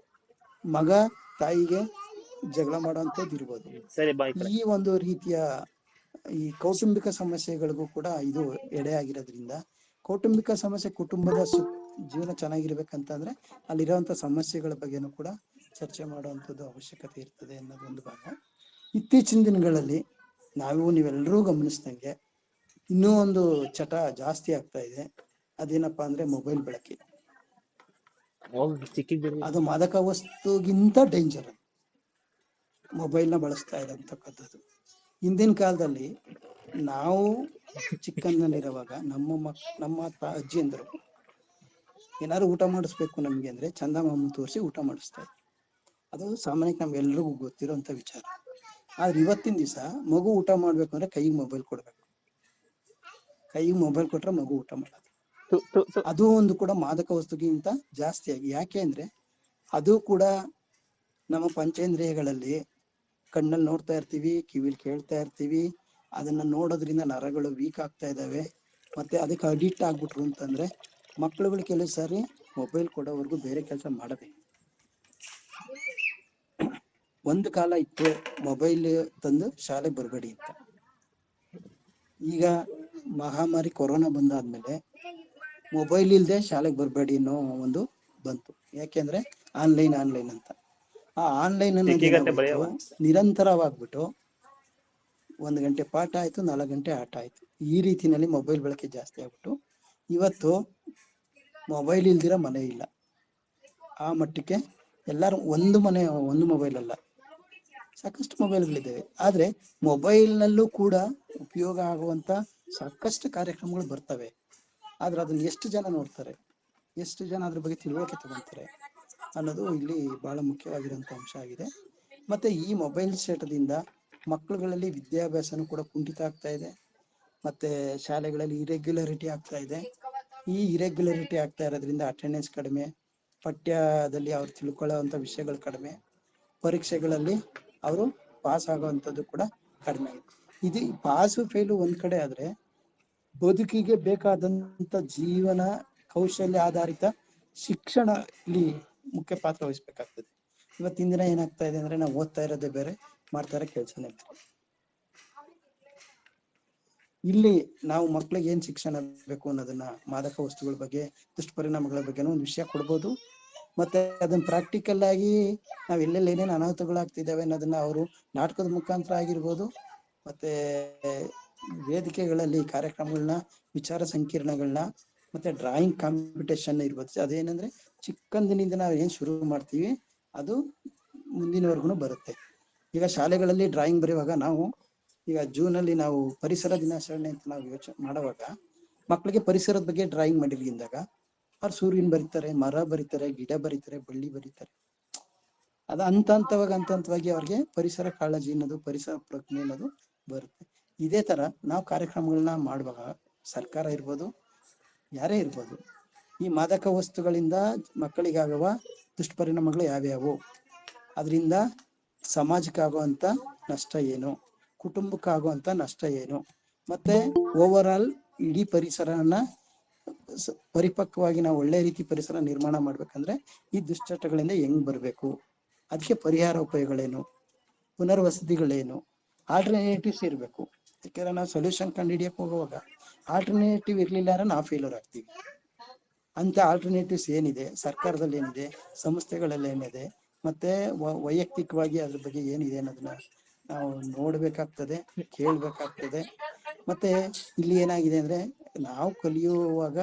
S1: ಮಗ ತಾಯಿಗೆ ಜಗಳ ಮಾಡೋಂಥದ್ದು ಇರ್ಬೋದು. ಈ ಒಂದು ರೀತಿಯ ಈ ಕೌಟುಂಬಿಕ ಸಮಸ್ಯೆಗಳಿಗೂ ಕೂಡ ಇದು ಎಡೆ ಆಗಿರೋದ್ರಿಂದ, ಕೌಟುಂಬಿಕ ಸಮಸ್ಯೆ, ಕುಟುಂಬದ ಜೀವನ ಚೆನ್ನಾಗಿರ್ಬೇಕಂತಂದ್ರೆ ಅಲ್ಲಿರುವಂತ ಸಮಸ್ಯೆಗಳ ಬಗ್ಗೆನೂ ಕೂಡ ಚರ್ಚೆ ಮಾಡುವಂಥದ್ದು ಅವಶ್ಯಕತೆ ಇರ್ತದೆ ಅನ್ನೋದೊಂದು ಭಾಗ. ಇತ್ತೀಚಿನ ದಿನಗಳಲ್ಲಿ ನೀವೆಲ್ಲರೂ ಗಮನಿಸ್ದಂಗೆ ಇನ್ನೂ ಒಂದು ಚಟ ಜಾಸ್ತಿ ಆಗ್ತಾ ಇದೆ. ಅದೇನಪ್ಪಾ ಅಂದ್ರೆ ಮೊಬೈಲ್ ಬಳಕೆ. ಅದು ಮಾದಕ ವಸ್ತುಗಿಂತ ಡೇಂಜರ್. ಮೊಬೈಲ್ನ ಬಳಸ್ತಾ ಇರೋಂಥಕ್ಕಂಥದ್ದು. ಹಿಂದಿನ ಕಾಲದಲ್ಲಿ ನಾವು ಚಿಕ್ಕಂದಲ್ಲಿರುವಾಗ ನಮ್ಮ ಅಜ್ಜಿಯಂದ್ರು ಏನಾದ್ರು ಊಟ ಮಾಡಿಸ್ಬೇಕು ನಮ್ಗೆ ಅಂದ್ರೆ ಚಂದಮಾಮ ತೋರಿಸಿ ಊಟ ಮಾಡಿಸ್ತಾ ಇದ್ರು. ಅದು ಸಾಮಾನ್ಯಕ್ಕೆ ನಮ್ಗೆಲ್ರಿಗೂ ಗೊತ್ತಿರೋಂಥ ವಿಚಾರ. ಆದ್ರೆ ಇವತ್ತಿನ ದಿವಸ ಮಗು ಊಟ ಮಾಡ್ಬೇಕು ಅಂದ್ರೆ ಕೈಗೆ ಮೊಬೈಲ್ ಕೊಡ್ಬೇಕು. ಕೈಗೆ ಮೊಬೈಲ್ ಕೊಟ್ರೆ ಮಗು ಊಟ ಮಾಡೋದು. ಅದು ಒಂದು ಕೂಡ ಮಾದಕ ವಸ್ತುಗಿಂತ ಜಾಸ್ತಿ ಆಗಿ. ಯಾಕೆ ಅಂದ್ರೆ ಅದು ಕೂಡ ನಮ್ಮ ಪಂಚೇಂದ್ರಿಯಗಳಲ್ಲಿ ಕಣ್ಣಲ್ಲಿ ನೋಡ್ತಾ ಇರ್ತೀವಿ, ಕಿವಿಲಿ ಕೇಳ್ತಾ ಇರ್ತೀವಿ. ಅದನ್ನ ನೋಡೋದ್ರಿಂದ ನರಗಳು ವೀಕ್ ಆಗ್ತಾ ಇದಾವೆ. ಮತ್ತೆ ಅದಕ್ಕೆ ಅಡಿಕ್ಟ್ ಆಗ್ಬಿಟ್ರು ಅಂತಂದ್ರೆ ಮಕ್ಳುಗಳು ಕೆಲವು ಸಾರಿ ಮೊಬೈಲ್ ಕೊಡೋವರೆಗೂ ಬೇರೆ ಕೆಲಸ ಮಾಡಬೇಕು. ಒಂದು ಕಾಲ ಇತ್ತು ಮೊಬೈಲ್ ತಂದು ಶಾಲೆ ಬರಬೇಡಿ ಅಂತ. ಈಗ ಮಹಾಮಾರಿ ಕೊರೋನಾ ಬಂದಾದ್ಮೇಲೆ ಮೊಬೈಲ್ ಇಲ್ದೆ ಶಾಲೆಗೆ ಬರಬೇಡಿ ಅನ್ನೋ ಒಂದು ಬಂತು. ಯಾಕೆಂದ್ರೆ ಆನ್ಲೈನ್ ಅಂತ. ಆ ಆನ್ಲೈನ್ ಅನ್ನೋದು ನಿರಂತರವಾಗ್ಬಿಟ್ಟು 1 ಗಂಟೆ ಪಾಠ ಆಯ್ತು, 4 ಗಂಟೆ ಆಟ ಆಯ್ತು. ಈ ರೀತಿನಲ್ಲಿ ಮೊಬೈಲ್ ಬಳಕೆ ಜಾಸ್ತಿ ಆಗ್ಬಿಟ್ಟು ಇವತ್ತು ಮೊಬೈಲ್ ಇಲ್ದಿರ ಮನೆ ಇಲ್ಲ. ಆ ಮಟ್ಟಕ್ಕೆ ಎಲ್ಲರೂ ಒಂದು ಮೊಬೈಲ್ ಅಲ್ಲ, ಸಾಕಷ್ಟು ಮೊಬೈಲ್ಗಳಿದ್ದಾವೆ. ಆದ್ರೆ ಮೊಬೈಲ್ನಲ್ಲೂ ಕೂಡ ಉಪಯೋಗ ಆಗುವಂತ ಸಾಕಷ್ಟು ಕಾರ್ಯಕ್ರಮಗಳು ಬರ್ತವೆ. ಆದ್ರೆ ಅದನ್ನ ಎಷ್ಟು ಜನ ನೋಡ್ತಾರೆ, ಎಷ್ಟು ಜನ ಅದ್ರ ಬಗ್ಗೆ ತಿಳುವಳಿಕೆ ತಗೊಂತಾರೆ ಅನ್ನೋದು ಇಲ್ಲಿ ಬಹಳ ಮುಖ್ಯವಾಗಿರುವಂತ ಅಂಶ ಆಗಿದೆ. ಮತ್ತೆ ಈ ಮೊಬೈಲ್ ಚಟದಿಂದ ಮಕ್ಕಳುಗಳಲ್ಲಿ ವಿದ್ಯಾಭ್ಯಾಸನೂ ಕೂಡ ಕುಂಠಿತ ಆಗ್ತಾ ಇದೆ. ಮತ್ತೆ ಶಾಲೆಗಳಲ್ಲಿ ಇರೆಗ್ಯುಲರಿಟಿ ಆಗ್ತಾ ಇದೆ. ಈ ಇರೆಗ್ಯುಲರಿಟಿ ಆಗ್ತಾ ಇರೋದ್ರಿಂದ ಅಟೆಂಡೆನ್ಸ್ ಕಡಿಮೆ, ಪಠ್ಯದಲ್ಲಿ ಅವ್ರು ತಿಳ್ಕೊಳ್ಳುವಂತ ವಿಷಯಗಳು ಕಡಿಮೆ, ಪರೀಕ್ಷೆಗಳಲ್ಲಿ ಅವರು ಪಾಸ್ ಆಗುವಂಥದ್ದು ಕೂಡ ಕಡಿಮೆ. ಇದು ಪಾಸು ಫೇಲು ಒಂದ್ ಕಡೆ ಆದ್ರೆ, ಬದುಕಿಗೆ ಬೇಕಾದಂತ ಜೀವನ ಕೌಶಲ್ಯ ಆಧಾರಿತ ಶಿಕ್ಷಣ ಇಲ್ಲಿ ಮುಖ್ಯ ಪಾತ್ರ ವಹಿಸ್ಬೇಕಾಗ್ತದೆ. ಇವತ್ತಿನ ದಿನ ಏನಾಗ್ತಾ ಇದೆ ಅಂದ್ರೆ ನಾವು ಓದ್ತಾ ಇರೋದೇ ಬೇರೆ, ಮಾಡ್ತಾ ಇರೋ ಕೆಲಸನೇ ಬೇರೆ. ಇಲ್ಲಿ ನಾವು ಮಕ್ಳಿಗೆ ಏನ್ ಶಿಕ್ಷಣ ಬೇಕು ಅನ್ನೋದನ್ನ, ಮಾದಕ ವಸ್ತುಗಳ ಬಗ್ಗೆ, ದುಷ್ಪರಿಣಾಮಗಳ ಬಗ್ಗೆನೂ ಒಂದು ವಿಷಯ ಕೊಡ್ಬೋದು. ಮತ್ತೆ ಅದನ್ನ ಪ್ರಾಕ್ಟಿಕಲ್ ಆಗಿ ನಾವ್ ಎಲ್ಲೆಲ್ಲಿ ಏನೇನು ಅನಾಹುತಗಳಾಗ್ತಿದ್ದಾವೆ ಅನ್ನೋದನ್ನ ಅವರು ನಾಟಕದ ಮುಖಾಂತರ ಆಗಿರ್ಬೋದು, ಮತ್ತೆ ವೇದಿಕೆಗಳಲ್ಲಿ ಕಾರ್ಯಕ್ರಮಗಳನ್ನ, ವಿಚಾರ ಸಂಕಿರಣಗಳನ್ನ, ಮತ್ತೆ ಡ್ರಾಯಿಂಗ್ ಕಾಂಪಿಟೇಷನ್ ಇರ್ಬೋದು. ಅದೇನಂದ್ರೆ ಚಿಕ್ಕಂದಿನಿಂದ ನಾವು ಏನ್ ಶುರು ಮಾಡ್ತೀವಿ ಅದು ಮುಂದಿನವರೆಗೂ ಬರುತ್ತೆ. ಈಗ ಶಾಲೆಗಳಲ್ಲಿ ಡ್ರಾಯಿಂಗ್ ಬರೆಯುವಾಗ ಈಗ ಜೂನಲ್ಲಿ ನಾವು ಪರಿಸರ ದಿನಾಚರಣೆ ಅಂತ ನಾವು ಯೋಚನೆ ಮಾಡುವಾಗ ಮಕ್ಕಳಿಗೆ ಪರಿಸರದ ಬಗ್ಗೆ ಡ್ರಾಯಿಂಗ್ ಮಾಡಿರ್ಗಿಂದಾಗ ಅವ್ರು ಸೂರ್ಯನ್ ಬರೀತಾರೆ, ಮರ ಬರೀತಾರೆ, ಗಿಡ ಬರೀತಾರೆ, ಬಳ್ಳಿ ಬರೀತಾರೆ. ಅದು ಹಂತವಾಗಿ ಅವ್ರಿಗೆ ಪರಿಸರ ಕಾಳಜಿ ಅನ್ನೋದು, ಪರಿಸರ ಪ್ರಜ್ಞೆ ಅನ್ನೋದು ಬರುತ್ತೆ. ಇದೇ ತರ ನಾವು ಕಾರ್ಯಕ್ರಮಗಳನ್ನ ಮಾಡುವಾಗ ಸರ್ಕಾರ ಇರ್ಬೋದು, ಯಾರೇ ಇರ್ಬೋದು, ಈ ಮಾದಕ ವಸ್ತುಗಳಿಂದ ಮಕ್ಕಳಿಗಾಗುವ ದುಷ್ಪರಿಣಾಮಗಳು ಯಾವ್ಯಾವು, ಅದರಿಂದ ಸಮಾಜಕ್ಕಾಗುವಂತ ನಷ್ಟ ಏನು, ಕುಟುಂಬಕ್ಕಾಗುವಂತ ನಷ್ಟ ಏನು, ಮತ್ತೆ ಓವರ್ ಆಲ್ ಇಡೀ ಪರಿಸರನ ಪರಿಪಕ್ವವಾಗಿ ನಾವು ಒಳ್ಳೆ ರೀತಿ ಪರಿಸರ ನಿರ್ಮಾಣ ಮಾಡ್ಬೇಕಂದ್ರೆ ಈ ದುಶ್ಚಟಗಳಿಂದ ಹೆಂಗ್ ಬರ್ಬೇಕು, ಅದಕ್ಕೆ ಪರಿಹಾರ ಉಪಾಯಗಳೇನು, ಪುನರ್ವಸತಿಗಳೇನು, ಆಲ್ಟರ್ನೇಟಿವ್ಸ್ ಇರಬೇಕು. ಯಾಕಂದ್ರೆ ನಾವು ಸೊಲ್ಯೂಷನ್ ಕಂಡು ಹಿಡಿಯಕ್ ಹೋಗುವಾಗ ಆಲ್ಟರ್ನೇಟಿವ್ ಇರ್ಲಿಲ್ಲ ಅಂದ್ರೆ ನಾವು ಫೇಲ್ಯೂರ್ ಆಗ್ತೀವಿ. ಅಂತ ಆಲ್ಟರ್ನೇಟಿವ್ಸ್ ಏನಿದೆ, ಸರ್ಕಾರದಲ್ಲಿ ಏನಿದೆ, ಸಂಸ್ಥೆಗಳಲ್ಲಿ ಏನಿದೆ, ಮತ್ತೆ ವೈಯಕ್ತಿಕವಾಗಿ ಅದ್ರ ಬಗ್ಗೆ ಏನಿದೆ ಅನ್ನೋದನ್ನ ನಾವು ನೋಡ್ಬೇಕಾಗ್ತದೆ, ಕೇಳ್ಬೇಕಾಗ್ತದೆ. ಮತ್ತೆ ಇಲ್ಲಿ ಏನಾಗಿದೆ ಅಂದ್ರೆ ನಾವು ಕಲಿಯುವಾಗ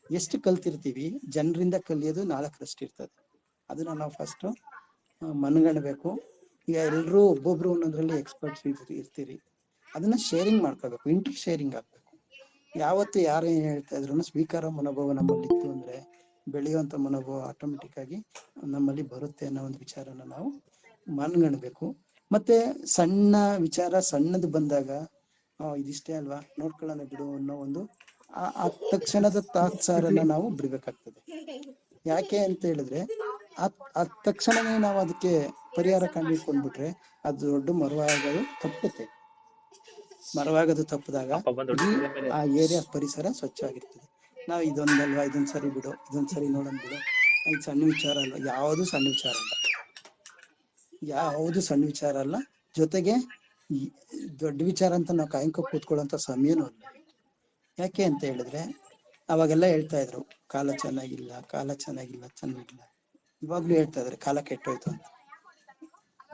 S1: ಎಷ್ಟು ಕಲ್ತಿರ್ತೀವಿ, ಜನರಿಂದ ಕಲಿಯೋದು 4ರಷ್ಟು ಇರ್ತದೆ. ಅದನ್ನ ನಾವು ಫಸ್ಟ್ ಮನಗಣಬೇಕು. ಈಗ ಎಲ್ರೂ ಒಬ್ಬೊಬ್ರು ಒಂದೊಂದ್ರಲ್ಲಿ ಎಕ್ಸ್ಪರ್ಟ್ಸ್ ಇರ್ತೀರಿ, ಅದನ್ನ ಶೇರಿಂಗ್ ಮಾಡ್ಕೋಬೇಕು, ಇಂಟರ್ ಶೇರಿಂಗ್ ಆಗ್ಬೇಕು. ಯಾವತ್ತು ಯಾರು ಏನ್ ಹೇಳ್ತಾ ಇದ್ರು ಸ್ವೀಕಾರ ಮನೋಭಾವ ನಮ್ಮಲ್ಲಿ ಇತ್ತು ಅಂದ್ರೆ ಬೆಳೆಯುವಂತ ಮನೋಭಾವ ಆಟೋಮೆಟಿಕ್ ಆಗಿ ನಮ್ಮಲ್ಲಿ ಬರುತ್ತೆ ಅನ್ನೋ ಒಂದು ವಿಚಾರನ ನಾವು ಮನಗಣಬೇಕು. ಮತ್ತೆ ಸಣ್ಣ ವಿಚಾರ ಸಣ್ಣದು ಬಂದಾಗ ಇದಿಷ್ಟೇ ಅಲ್ವಾ, ನೋಡ್ಕೊಳ್ಳೋಣ ಬಿಡು ಅನ್ನೋ ಒಂದು ಆ ತಕ್ಷಣದ ತಾತ್ಸಾರನ ನಾವು ಬಿಡ್ಬೇಕಾಗ್ತದೆ. ಯಾಕೆ ಅಂತ ಹೇಳಿದ್ರೆ ಆ ತಕ್ಷಣನೇ ನಾವು ಅದಕ್ಕೆ ಪರಿಹಾರ ಕಂಡಿಡ್ಕೊಂಡ್ಬಿಟ್ರೆ ಅದು ದೊಡ್ಡ ಮರವಾಗೋದು ತಪ್ಪುತ್ತೆ. ಮರವಾಗೋದು ತಪ್ಪಿದಾಗ ಇಡೀ ಆ ಏರಿಯಾ ಪರಿಸರ ಸ್ವಚ್ಛವಾಗಿರ್ತದೆ. ನಾವು ಇದೊಂದಲ್ವಾ, ಇದೊಂದ್ಸರಿ ಬಿಡು, ಇದೊಂದ್ಸರಿ ನೋಡೋಣ ಬಿಡು, ಇದು ಸಣ್ಣ ವಿಚಾರ ಅಲ್ವಾ, ಯಾವುದು ಸಣ್ಣ ವಿಚಾರ ಅಲ್ಲ, ಯಾವುದು ಸಣ್ಣ ವಿಚಾರ ಅಲ್ಲ. ಜೊತೆಗೆ ದೊಡ್ಡ ವಿಚಾರ ಅಂತ ನಾವು ಕಾಯ್ಕೊ ಕೂತ್ಕೊಳ್ಳೋಂತ ಸಮಯನೂ ಅಲ್ಲ. ಯಾಕೆ ಅಂತ ಹೇಳಿದ್ರೆ ಅವಾಗೆಲ್ಲ ಹೇಳ್ತಾ ಇದ್ರು ಕಾಲ ಚೆನ್ನಾಗಿಲ್ಲ, ಕಾಲ ಚೆನ್ನಾಗಿಲ್ಲ, ಚೆನ್ನಾಗಿಲ್ಲ. ಇವಾಗ್ಲೂ ಹೇಳ್ತಾ ಇದಾರೆ ಕಾಲ ಕೆಟ್ಟೋಯ್ತು ಅಂತ.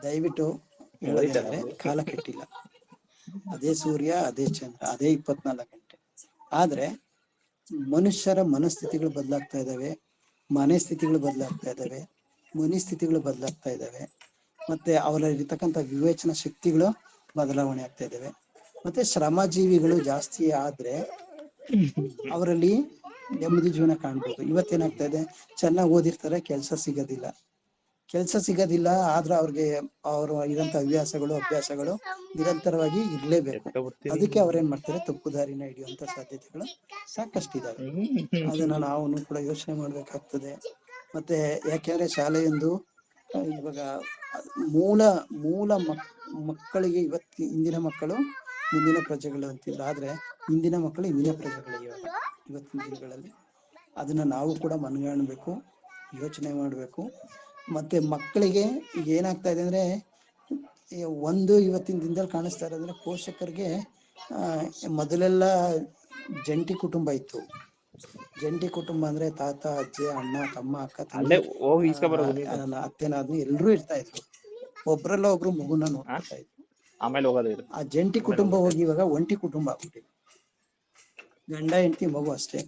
S1: ದಯವಿಟ್ಟು ಹೇಳೋದೇನಂದ್ರೆ ಕಾಲ ಕೆಟ್ಟಿಲ್ಲ, ಅದೇ ಸೂರ್ಯ, ಅದೇ ಚಂದ್ರ, ಅದೇ 24 ಗಂಟೆ. ಆದ್ರೆ ಮನುಷ್ಯರ ಮನಸ್ಥಿತಿಗಳು ಬದಲಾಗ್ತಾ ಇದಾವೆ, ಮನೆ ಸ್ಥಿತಿಗಳು ಬದಲಾಗ್ತಾ ಇದಾವೆ, ಮನಸ್ಥಿತಿಗಳು ಬದಲಾಗ್ತಾ ಇದಾವೆ, ಮತ್ತೆ ಅವರಲ್ಲಿರ್ತಕ್ಕಂಥ ವಿವೇಚನಾ ಶಕ್ತಿಗಳು ಬದಲಾವಣೆ ಆಗ್ತಾ ಇದಾವೆ. ಮತ್ತೆ ಶ್ರಮಜೀವಿಗಳು ಜಾಸ್ತಿ ಆದ್ರೆ ಅವರಲ್ಲಿ ನೆಮ್ಮದಿ ಜೀವನ ಕಾಣ್ಬೋದು. ಇವತ್ತೇನಾಗ್ತಾ ಇದೆ, ಚೆನ್ನಾಗಿ ಓದಿರ್ತಾರೆ, ಕೆಲಸ ಸಿಗೋದಿಲ್ಲ. ಆದ್ರೆ ಅವ್ರಿಗೆ ಅವರು ಇರೋಂಥ ಅಭ್ಯಾಸಗಳು ನಿರಂತರವಾಗಿ ಇರ್ಲೇಬೇಕು. ಅದಕ್ಕೆ ಅವ್ರೇನ್ ಮಾಡ್ತಾರೆ, ತಪ್ಪು ದಾರಿನ ಹಿಡಿಯುವಂತ ಸಾಧ್ಯತೆಗಳು ಸಾಕಷ್ಟಿದಾವೆ. ಅದನ್ನ ನಾವು ಕೂಡ ಯೋಚನೆ ಮಾಡ್ಬೇಕಾಗ್ತದೆ. ಮತ್ತೆ ಯಾಕೆಂದ್ರೆ ಶಾಲೆಯೊಂದು ಇವಾಗ ಮೂಲ ಮಕ್ಕಳಿಗೆ ಇಂದಿನ ಮಕ್ಕಳು ಮುಂದಿನ ಪ್ರಜೆಗಳು ಅಂತಿದ್ರು, ಆದ್ರೆ ಇಂದಿನ ಮಕ್ಕಳು ಇಂದಿನ ಪ್ರಜೆಗಳು ಇವತ್ತಿನ ದಿನಗಳಲ್ಲಿ. ಅದನ್ನ ನಾವು ಕೂಡ ಮನಗಾಣಬೇಕು, ಯೋಚನೆ ಮಾಡ್ಬೇಕು. ಮತ್ತೆ ಮಕ್ಕಳಿಗೆ ಈಗ ಏನಾಗ್ತಾ ಇದೆ ಅಂದ್ರೆ ಇವತ್ತಿನ ದಿನದಲ್ಲಿ ಕಾಣಿಸ್ತಾ ಇರೋದ್ರೆ ಪೋಷಕರಿಗೆ ಮೊದಲೆಲ್ಲ ಜಂಟಿ ಕುಟುಂಬ ಇತ್ತು. ಜಂಟಿ ಕುಟುಂಬ ಅಂದ್ರೆ ತಾತ, ಅಜ್ಜಿ, ಅಣ್ಣ, ತಮ್ಮ, ಅಕ್ಕ, ತಂಗಿ, ಅತ್ತೆನಾದ್ನಿ ಎಲ್ರೂ ಇರ್ತಾ ಇದ್ರು. ಒಬ್ರಲ್ಲ ಒಬ್ರು ಮಗುನ ನೋಡ್ಕೊತಾ ಇದ್ರು. ಆ ಜಂಟಿ ಕುಟುಂಬ ಹೋಗಿ ಇವಾಗ ಒಂಟಿ ಕುಟುಂಬ ಆಗ್ಬಿಟ್ಟಿದೆ. ಗಂಡ ಹೆಂಡತಿ ಮಗು ಅಷ್ಟೇ.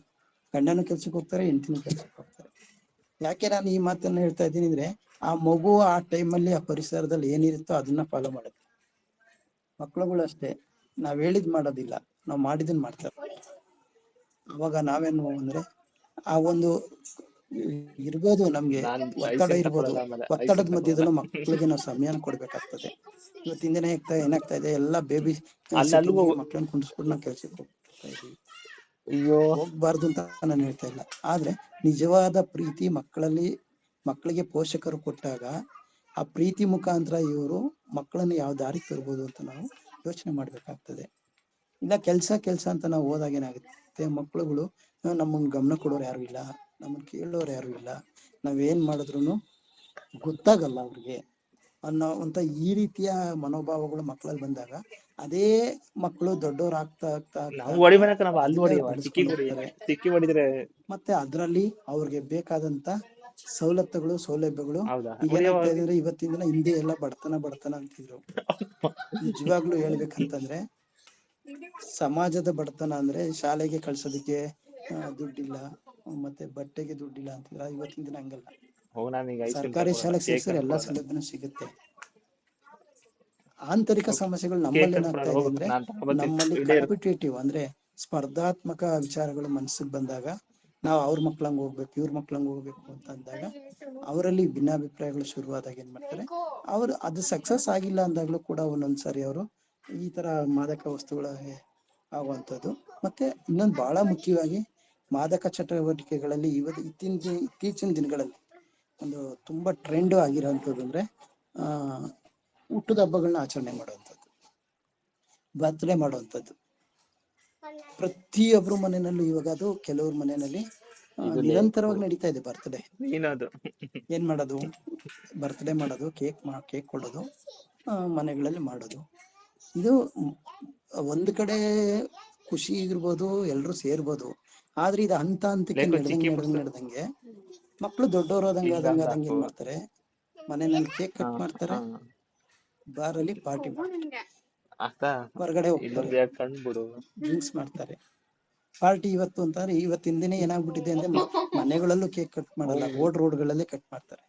S1: ಗಂಡನು ಕೆಲ್ಸಕ್ಕೆ ಹೋಗ್ತಾರೆ, ಹೆಂಡತಿನೂ ಕೆಲ್ಸಕ್ಕೆ ಹೋಗ್ತಾರೆ. ಯಾಕೆ ನಾನು ಈ ಮಾತನ್ನ ಹೇಳ್ತಾ ಇದ್ದೀನಿ ಅಂದ್ರೆ ಆ ಮಗು ಆ ಟೈಮಲ್ಲಿ ಆ ಪರಿಸರದಲ್ಲಿ ಏನಿರುತ್ತೋ ಅದನ್ನ ಫಾಲೋ ಮಾಡುತ್ತೆ. ಮಕ್ಳುಗಳು ಅಷ್ಟೇ, ನಾವ್ ಹೇಳಿದ್ ಮಾಡೋದಿಲ್ಲ, ನಾವ್ ಮಾಡಿದನ್ ಮಾಡ್ತಾರೆ. ಅವಾಗ ನಾವೇನು ಅಂದ್ರೆ ಆ ಒಂದು ಇರ್ಬೋದು, ನಮ್ಗೆ ಒತ್ತಡ ಇರ್ಬೋದು, ಒತ್ತಡದ ಮಧ್ಯದಲ್ಲೂ ಮಕ್ಕಳಿಗೆ ನಾವು ಸಮಯನ ಕೊಡ್ಬೇಕಾಗ್ತದೆ. ಇವತ್ತಿನ ದಿನ ಏನಾಗ್ತಾ ಇದೆ, ಎಲ್ಲ ಬೇಬಿ ಮಕ್ಕಳನ್ನ ಕುಂಡಿಸ್ಬಿಟ್ಟು ನಾವು ಕೆಲ್ಸಕ್ಕೆ ಹೋಗ್ತಾ ಇದೀವಿ. ಹೋಗ್ಬಾರ್ದು ಅಂತ ನಾನು ಹೇಳ್ತಾ ಇಲ್ಲ, ಆದ್ರೆ ನಿಜವಾದ ಪ್ರೀತಿ ಮಕ್ಕಳಿಗೆ ಪೋಷಕರು ಕೊಟ್ಟಾಗ ಆ ಪ್ರೀತಿ ಮುಖಾಂತರ ಇವರು ಮಕ್ಕಳನ್ನ ಯಾವ ದಾರಿ ತರ್ಬೋದು ಅಂತ ನಾವು ಯೋಚನೆ ಮಾಡ್ಬೇಕಾಗ್ತದೆ. ಇಲ್ಲ ಕೆಲ್ಸ ಅಂತ ನಾವು ಹೋದಾಗ ಏನಾಗುತ್ತೆ, ಮಕ್ಕಳುಗಳು ನಮ್ಮನ್ನ ಗಮನ ಕೊಡೋರು ಯಾರು ಇಲ್ಲ, ನಮ್ಮನ್ನ ಕೇಳೋರು ಯಾರು ಇಲ್ಲ, ನಾವೇನ್ ಮಾಡಿದ್ರು ಗೊತ್ತಾಗಲ್ಲ ಅವ್ರಿಗೆ ಅನ್ನೋ ಈ ರೀತಿಯ ಮನೋಭಾವಗಳು ಮಕ್ಕಳಲ್ಲಿ ಬಂದಾಗ ಅದೇ ಮಕ್ಕಳು ದೊಡ್ಡವ್ರು ಆಗ್ತಾ ಮತ್ತೆ ಅದ್ರಲ್ಲಿ ಅವ್ರಿಗೆ ಬೇಕಾದಂತ ಸೌಲಭ್ಯಗಳು ಈಗ ಏನಾಗ್ತಾ ಇದೆ, ಇವತ್ತಿನ ದಿನ ಹಿಂದೆ ಎಲ್ಲ ಬಡತನ ಅಂತಿದ್ರು. ನಿಜವಾಗ್ಲೂ ಹೇಳ್ಬೇಕಂತಂದ್ರೆ ಸಮಾಜದ ಬಡತನ ಅಂದ್ರೆ ಶಾಲೆಗೆ ಕಳ್ಸೋದಕ್ಕೆ ದುಡ್ಡಿಲ್ಲ, ಮತ್ತೆ ಬಟ್ಟೆಗೆ ದುಡ್ಡಿಲ್ಲ ಅಂತಿದ್ರ. ಇವತ್ತಿನ ದಿನ ಹಂಗಲ್ಲ, ಸರ್ಕಾರಿ ಶಾಲೆಗೆ ಸೇರಿಸಿದ್ರೆ ಎಲ್ಲಾ ಸೌಲಭ್ಯನೂ ಸಿಗುತ್ತೆ. ಆಂತರಿಕ ಸಮಸ್ಯೆಗಳು ನಮ್ಮಲ್ಲಿ ಏನಾಗ್ತಾ ಇದೆ ಅಂದ್ರೆ ನಮ್ಮಲ್ಲಿ ಕಾಂಪಿಟೇಟಿವ್ ಅಂದ್ರೆ ಸ್ಪರ್ಧಾತ್ಮಕ ವಿಚಾರಗಳು ಮನಸ್ಸಿಗೆ ಬಂದಾಗ ನಾವು ಅವ್ರ ಮಕ್ಳಂಗ್ ಹೋಗ್ಬೇಕು ಇವ್ರ ಮಕ್ಳಂಗ್ ಹೋಗ್ಬೇಕು ಅಂತ ಅಂದಾಗ ಅವರಲ್ಲಿ ಭಿನ್ನಾಭಿಪ್ರಾಯಗಳು ಶುರುವಾದಾಗ ಏನ್ ಮಾಡ್ತಾರೆ, ಅವ್ರು ಅದು ಸಕ್ಸಸ್ ಆಗಿಲ್ಲ ಅಂದಾಗ್ಲೂ ಕೂಡ ಒಂದೊಂದ್ಸರಿ ಅವರು ಈ ತರ ಮಾದಕ ವಸ್ತುಗಳ ಆಗುವಂಥದ್ದು. ಮತ್ತೆ ಇನ್ನೊಂದು ಬಹಳ ಮುಖ್ಯವಾಗಿ ಮಾದಕ ಚಟುವಟಿಕೆಗಳಲ್ಲಿ ಇತ್ತೀಚಿನ ದಿನಗಳಲ್ಲಿ ಒಂದು ತುಂಬಾ ಟ್ರೆಂಡ್ ಆಗಿರೋಂಥದ್ದು ಅಂದ್ರೆ ಹುಟ್ಟದ ಹಬ್ಬಗಳನ್ನ ಆಚರಣೆ ಮಾಡುವಂಥದ್ದು, ಬರ್ತ್ಡೇ ಮಾಡುವಂಥದ್ದು. ಪ್ರತಿಯೊಬ್ರು ಮನೆಯಲ್ಲೂ ಇವಾಗ ಅದು ಕೆಲವ್ರ ಮನೆಯಲ್ಲಿ ನಿರಂತರವಾಗಿ ನಡೀತಾ ಇದೆ ಬರ್ತ್ಡೇ. ಏನ್ ಮಾಡೋದು, ಬರ್ತ್ಡೇ ಮಾಡೋದು, ಕೇಕ್ ಕೊಡೋದು, ಮನೆಗಳಲ್ಲಿ ಮಾಡೋದು. ಇದು ಒಂದ್ ಕಡೆ ಖುಷಿ ಇರ್ಬೋದು, ಎಲ್ರು ಸೇರ್ಬೋದು. ಆದ್ರೆ ಇದು ಹಂತಕ್ಕೆ ನಡೆದಂಗೆ ಮಕ್ಳು ದೊಡ್ಡವರು ಆದಂಗ ಏನ್ ಮಾಡ್ತಾರೆ, ಮನೆಯಲ್ಲಿ ಕೇಕ್ ಕಟ್ ಮಾಡ್ತಾರೆ, ಬಾರಲ್ಲಿ ಪಾರ್ಟಿ ಮಾಡ್ತಾರೆ, ಹೊರಗಡೆ ಹೋಗ್ತಾರೆ, ಡ್ರಿಂಕ್ಸ್ ಮಾಡ್ತಾರೆ, ಪಾರ್ಟಿ ಇವತ್ತು ಅಂತಾರೆ. ಇವತ್ತಿನ ದಿನ ಏನಾಗ್ಬಿಟ್ಟಿದೆ ಅಂದ್ರೆ ಮನೆಗಳಲ್ಲೂ ಕೇಕ್ ಕಟ್ ಮಾಡಲ್ಲ, ರೋಡ್ಗಳಲ್ಲೇ ಕಟ್ ಮಾಡ್ತಾರೆ,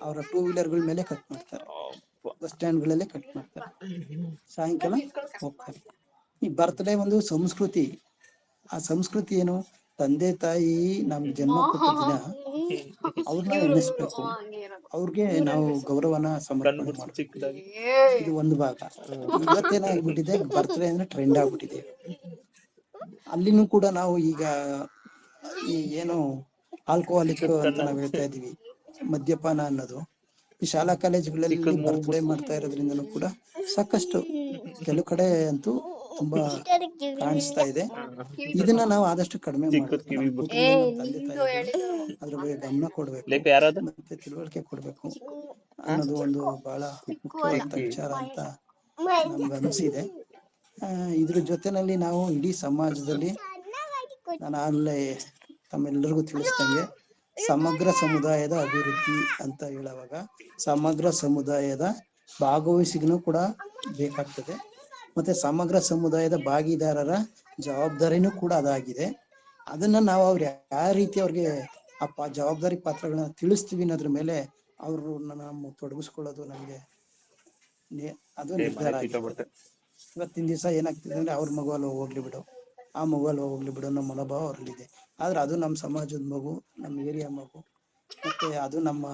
S1: ಅವರ 2 ವೀಲರ್ಗಳ ಮೇಲೆ ಕಟ್ ಮಾಡ್ತಾರೆ, ಬಸ್ ಸ್ಟ್ಯಾಂಡ್ಗಳಲ್ಲೇ ಕಟ್ ಮಾಡ್ತಾರೆ, ಸಾಯಂಕಾಲ ಹೋಗ್ತಾರೆ. ಈ ಬರ್ತ್ಡೇ ಒಂದು ಸಂಸ್ಕೃತಿ. ಆ ಸಂಸ್ಕೃತಿ ಏನು, ತಂದೆ ತಾಯಿ ನಮ್ಗೆ ಜನ್ಮ ಕೊಟ್ಟ ದಿನ ಅವ್ರನ್ನ ನೆನೆಸ್ಬೇಕು, ಅವ್ರಿಗೆ ನಾವು ಗೌರವನ ಸಮರ್ಪಣೆ ಮಾಡ್ಬೇಕು. ಇದು ಒಂದು ಭಾಗ. ಇವತ್ತೇನಾಗ್ಬಿಟ್ಟಿದೆ, ಬರ್ತ್ಡೇ ಅಂದ್ರೆ ಟ್ರೆಂಡ್ ಆಗ್ಬಿಟ್ಟಿದೆ. ಅಲ್ಲಿನೂ ಕೂಡ ನಾವು ಈಗ ಈ ಏನು ಆಲ್ಕೋಹಾಲಿಕ್ ಅಂತ ನಾವ್ ಹೇಳ್ತಾ ಇದೀವಿ, ಮದ್ಯಪಾನ ಅನ್ನೋದು ಈ ಶಾಲಾ ಕಾಲೇಜುಗಳಲ್ಲಿ ಬರ್ತ್ಡೇ ಮಾಡ್ತಾ ಇರೋದ್ರಿಂದನೂ ಕೂಡ ಸಾಕಷ್ಟು ಕೆಲವು ಕಡೆ ಅಂತೂ ತುಂಬಾ ಕಾಣಿಸ್ತಾ ಇದೆ. ಇದನ್ನ ನಾವು ಆದಷ್ಟು ಕಡಿಮೆ ಮಾಡ್ಬೇಕು. ನಮ್ಮ ಕುಟುಂಬದ ತಂದೆ ತಾಯಿಗಳು ಅದ್ರ ಬಗ್ಗೆ ಗಮನ ಕೊಡ್ಬೇಕು, ಮತ್ತೆ ತಿಳುವಳಿಕೆ ಕೊಡ್ಬೇಕು ಅನ್ನೋದು ಒಂದು ಬಹಳ ಮುಖ್ಯವಾದಂತ ವಿಚಾರ ಅಂತ ನಮ್ಗೆ ಅನಿಸಿದೆ. ಇದ್ರ ಜೊತೆನಲ್ಲಿ ನಾವು ಇಡೀ ಸಮಾಜದಲ್ಲಿ, ನಾನು ಅಲ್ಲೇ ತಮ್ಮೆಲ್ಲರಿಗೂ ತಿಳಿಸ್ದಂಗೆ, ಸಮಗ್ರ ಸಮುದಾಯದ ಅಭಿವೃದ್ಧಿ ಅಂತ ಹೇಳುವಾಗ ಸಮಗ್ರ ಸಮುದಾಯದ ಭಾಗವಹಿಸಿಗೂ ಕೂಡ ಬೇಕಾಗ್ತದೆ. ಮತ್ತೆ ಸಮಗ್ರ ಸಮುದಾಯದ ಭಾಗಿದಾರರ ಜವಾಬ್ದಾರಿನೂ ಕೂಡ ಅದಾಗಿದೆ. ಅದನ್ನ ನಾವು ಯಾವ ರೀತಿ ಅವ್ರಿಗೆ ಜವಾಬ್ದಾರಿ ಪಾತ್ರಗಳನ್ನ ತಿಳಿಸ್ತೀವಿ ಅನ್ನೋದ್ರ ಮೇಲೆ ಅವರು ನಮ್ಮ ತೊಡಗಿಸ್ಕೊಳ್ಳೋದು ನಮ್ಗೆ ಅದು ನಿರ್ಧಾರ ಆಗಿರ್ತದೆ. ಇವತ್ತಿನ ದಿವಸ ಏನಾಗ್ತಿದೆ ಅಂದ್ರೆ ಅವ್ರ ಮಗುವಲ್ಲಿ ಹೋಗ್ಲಿ ಬಿಡು, ಆ ಮಗುವಲ್ಲಿ ಹೋಗ್ಲಿ ಬಿಡು ನಮ್ಮ ಮನೋಭಾವ ಅವ್ರಲ್ಲಿದೆ. ಆದ್ರೆ ಅದು ನಮ್ಮ ಸಮಾಜದ ಮಗು, ನಮ್ಮ ಏರಿಯಾ ಮಗು, ಮತ್ತೆ ಅದು ನಮ್ಮ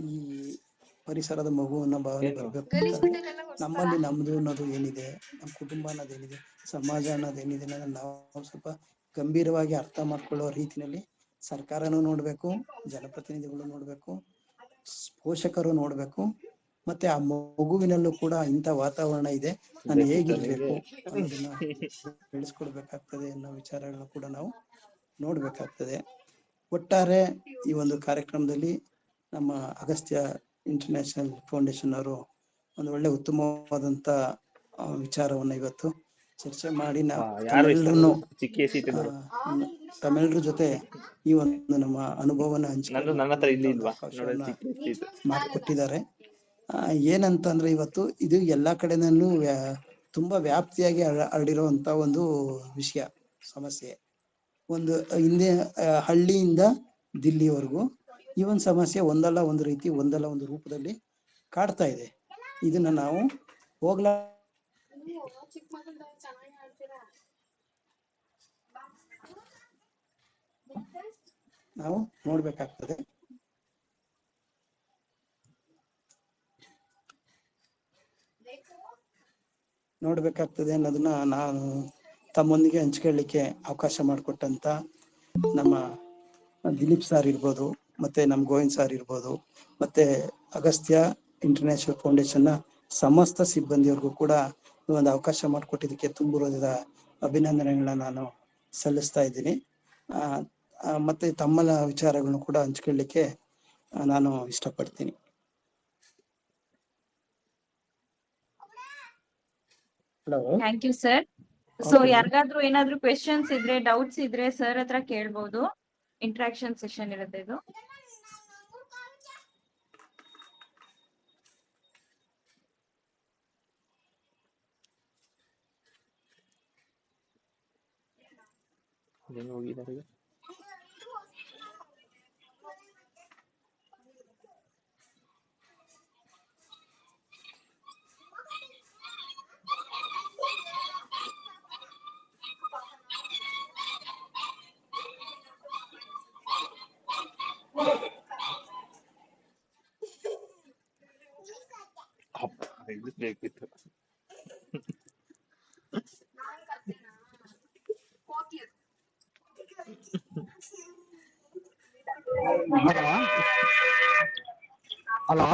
S1: ಈ ಪರಿಸರದ ಮಗು ಅನ್ನೋ ಭಾವನೆ ಬರ್ಬೇಕು ಅಂತಂದ್ರೆ ನಮ್ಮಲ್ಲಿ ನಮ್ದು ಅನ್ನೋದು ಏನಿದೆ, ನಮ್ಮ ಕುಟುಂಬ ಅನ್ನೋದೇನಿದೆ, ಸಮಾಜ ಅನ್ನೋದೇನಿದೆ ಅನ್ನೋದನ್ನ ನಾವು ಸ್ವಲ್ಪ ಗಂಭೀರವಾಗಿ ಅರ್ಥ ಮಾಡ್ಕೊಳ್ಳೋ ರೀತಿಯಲ್ಲಿ ಸರ್ಕಾರನೂ ನೋಡ್ಬೇಕು, ಜನಪ್ರತಿನಿಧಿಗಳು ನೋಡ್ಬೇಕು, ಪೋಷಕರು ನೋಡ್ಬೇಕು, ಮತ್ತೆ ಆ ಮಗುವಿನಲ್ಲೂ ಕೂಡ ಇಂಥ ವಾತಾವರಣ ಇದೆ, ನಾನು ಹೇಗಿರ್ಬೇಕು ಅನ್ನೋದನ್ನ ಬೆಳೆಸ್ಕೊಡ್ಬೇಕಾಗ್ತದೆ ಅನ್ನೋ ವಿಚಾರಗಳನ್ನ ಕೂಡ ನಾವು ನೋಡ್ಬೇಕಾಗ್ತದೆ. ಒಟ್ಟಾರೆ ಈ ಒಂದು ಕಾರ್ಯಕ್ರಮದಲ್ಲಿ ನಮ್ಮ ಅಗಸ್ತ್ಯ ಇಂಟರ್ನ್ಯಾಷನಲ್ ಫೌಂಡೇಶನ್ ಅವರು ಒಂದು ಒಳ್ಳೆ ಉತ್ತಮವಾದಂತ ವಿಚಾರವನ್ನ ಇವತ್ತು ಚರ್ಚೆ ಮಾಡಿ ನಾವು ತಮ್ಮೆಲ್ಲರ ಜೊತೆ ಈ ಒಂದು ನಮ್ಮ ಅನುಭವನ ಹಂಚಿಕೊಳ್ಳುವಂತ ಮಾಡಿಕೊಟ್ಟಿದ್ದಾರೆ. ಏನಂತಂದ್ರೆ ಇವತ್ತು ಇದು ಎಲ್ಲಾ ಕಡೆನಲ್ಲೂ ತುಂಬಾ ವ್ಯಾಪ್ತಿಯಾಗಿ ಹರಡಿರುವಂತ ಒಂದು ವಿಷಯ, ಸಮಸ್ಯೆ. ಒಂದು ಹಿಂದೆ ಹಳ್ಳಿಯಿಂದ ದಿಲ್ಲಿವರೆಗೂ ಈ ಒಂದು ಸಮಸ್ಯೆ ಒಂದಲ್ಲ ಒಂದು ರೀತಿ, ಒಂದಲ್ಲ ಒಂದು ರೂಪದಲ್ಲಿ ಕಾಡ್ತಾ ಇದೆ. ಇದನ್ನ ನಾವು ನಾವು ನೋಡ್ಬೇಕಾಗ್ತದೆ. ಅನ್ನೋದನ್ನ ನಾನು ತಮ್ಮೊಂದಿಗೆ ಹಂಚ್ಕೊಳ್ಳಿಕ್ಕೆ ಅವಕಾಶ ಮಾಡಿಕೊಟ್ಟಂತ ನಮ್ಮ ದಿಲೀಪ್ ಸರ್ ಇರ್ಬೋದು, ಮತ್ತೆ ನಮ್ಮ ಗೋವಿಂದ್ ಸರ್ ಇರ್ಬೋದು, ಮತ್ತೆ ಅಗಸ್ತ್ಯ ಇಂಟರ್ನ್ಯಾಷನಲ್ ಫೌಂಡೇಶನ್ ನ ಸಮಸ್ತ ಸಿಬ್ಬಂದಿಯವ್ರಿಗೂ ಕೂಡ ಒಂದು ಅವಕಾಶ ಮಾಡಿಕೊಟ್ಟಿದ್ದಕ್ಕೆ ತುಂಬುವುದರ ಅಭಿನಂದನೆಗಳನ್ನ ನಾನು ಸಲ್ಲಿಸ್ತಾ ಇದ್ದೀನಿ. ಮತ್ತೆ ತಮ್ಮನ ವಿಚಾರಗಳನ್ನು ಕೂಡ ಹಂಚ್ಕೊಳ್ಳಿಕ್ಕೆ ನಾನು ಇಷ್ಟಪಡ್ತೀನಿ.
S3: Thank you sir. ಸೊ ಯಾರಿಗಾದ್ರೂ ಏನಾದ್ರೂ ಕ್ವೆಶನ್ಸ್ ಇದ್ರೆ, ಡೌಟ್ಸ್ ಇದ್ರೆ ಸರ್ ಹತ್ರ ಕೇಳ್ಬೋದು. ಇಂಟ್ರಾಕ್ಷನ್ ಸೆಷನ್ ಇರುತ್ತೆ ಇದು.
S2: ಹೋಗಿದ್ದಾರೆ ಇದು ಬೇಕಿತ್ತು.
S4: Hello
S1: hello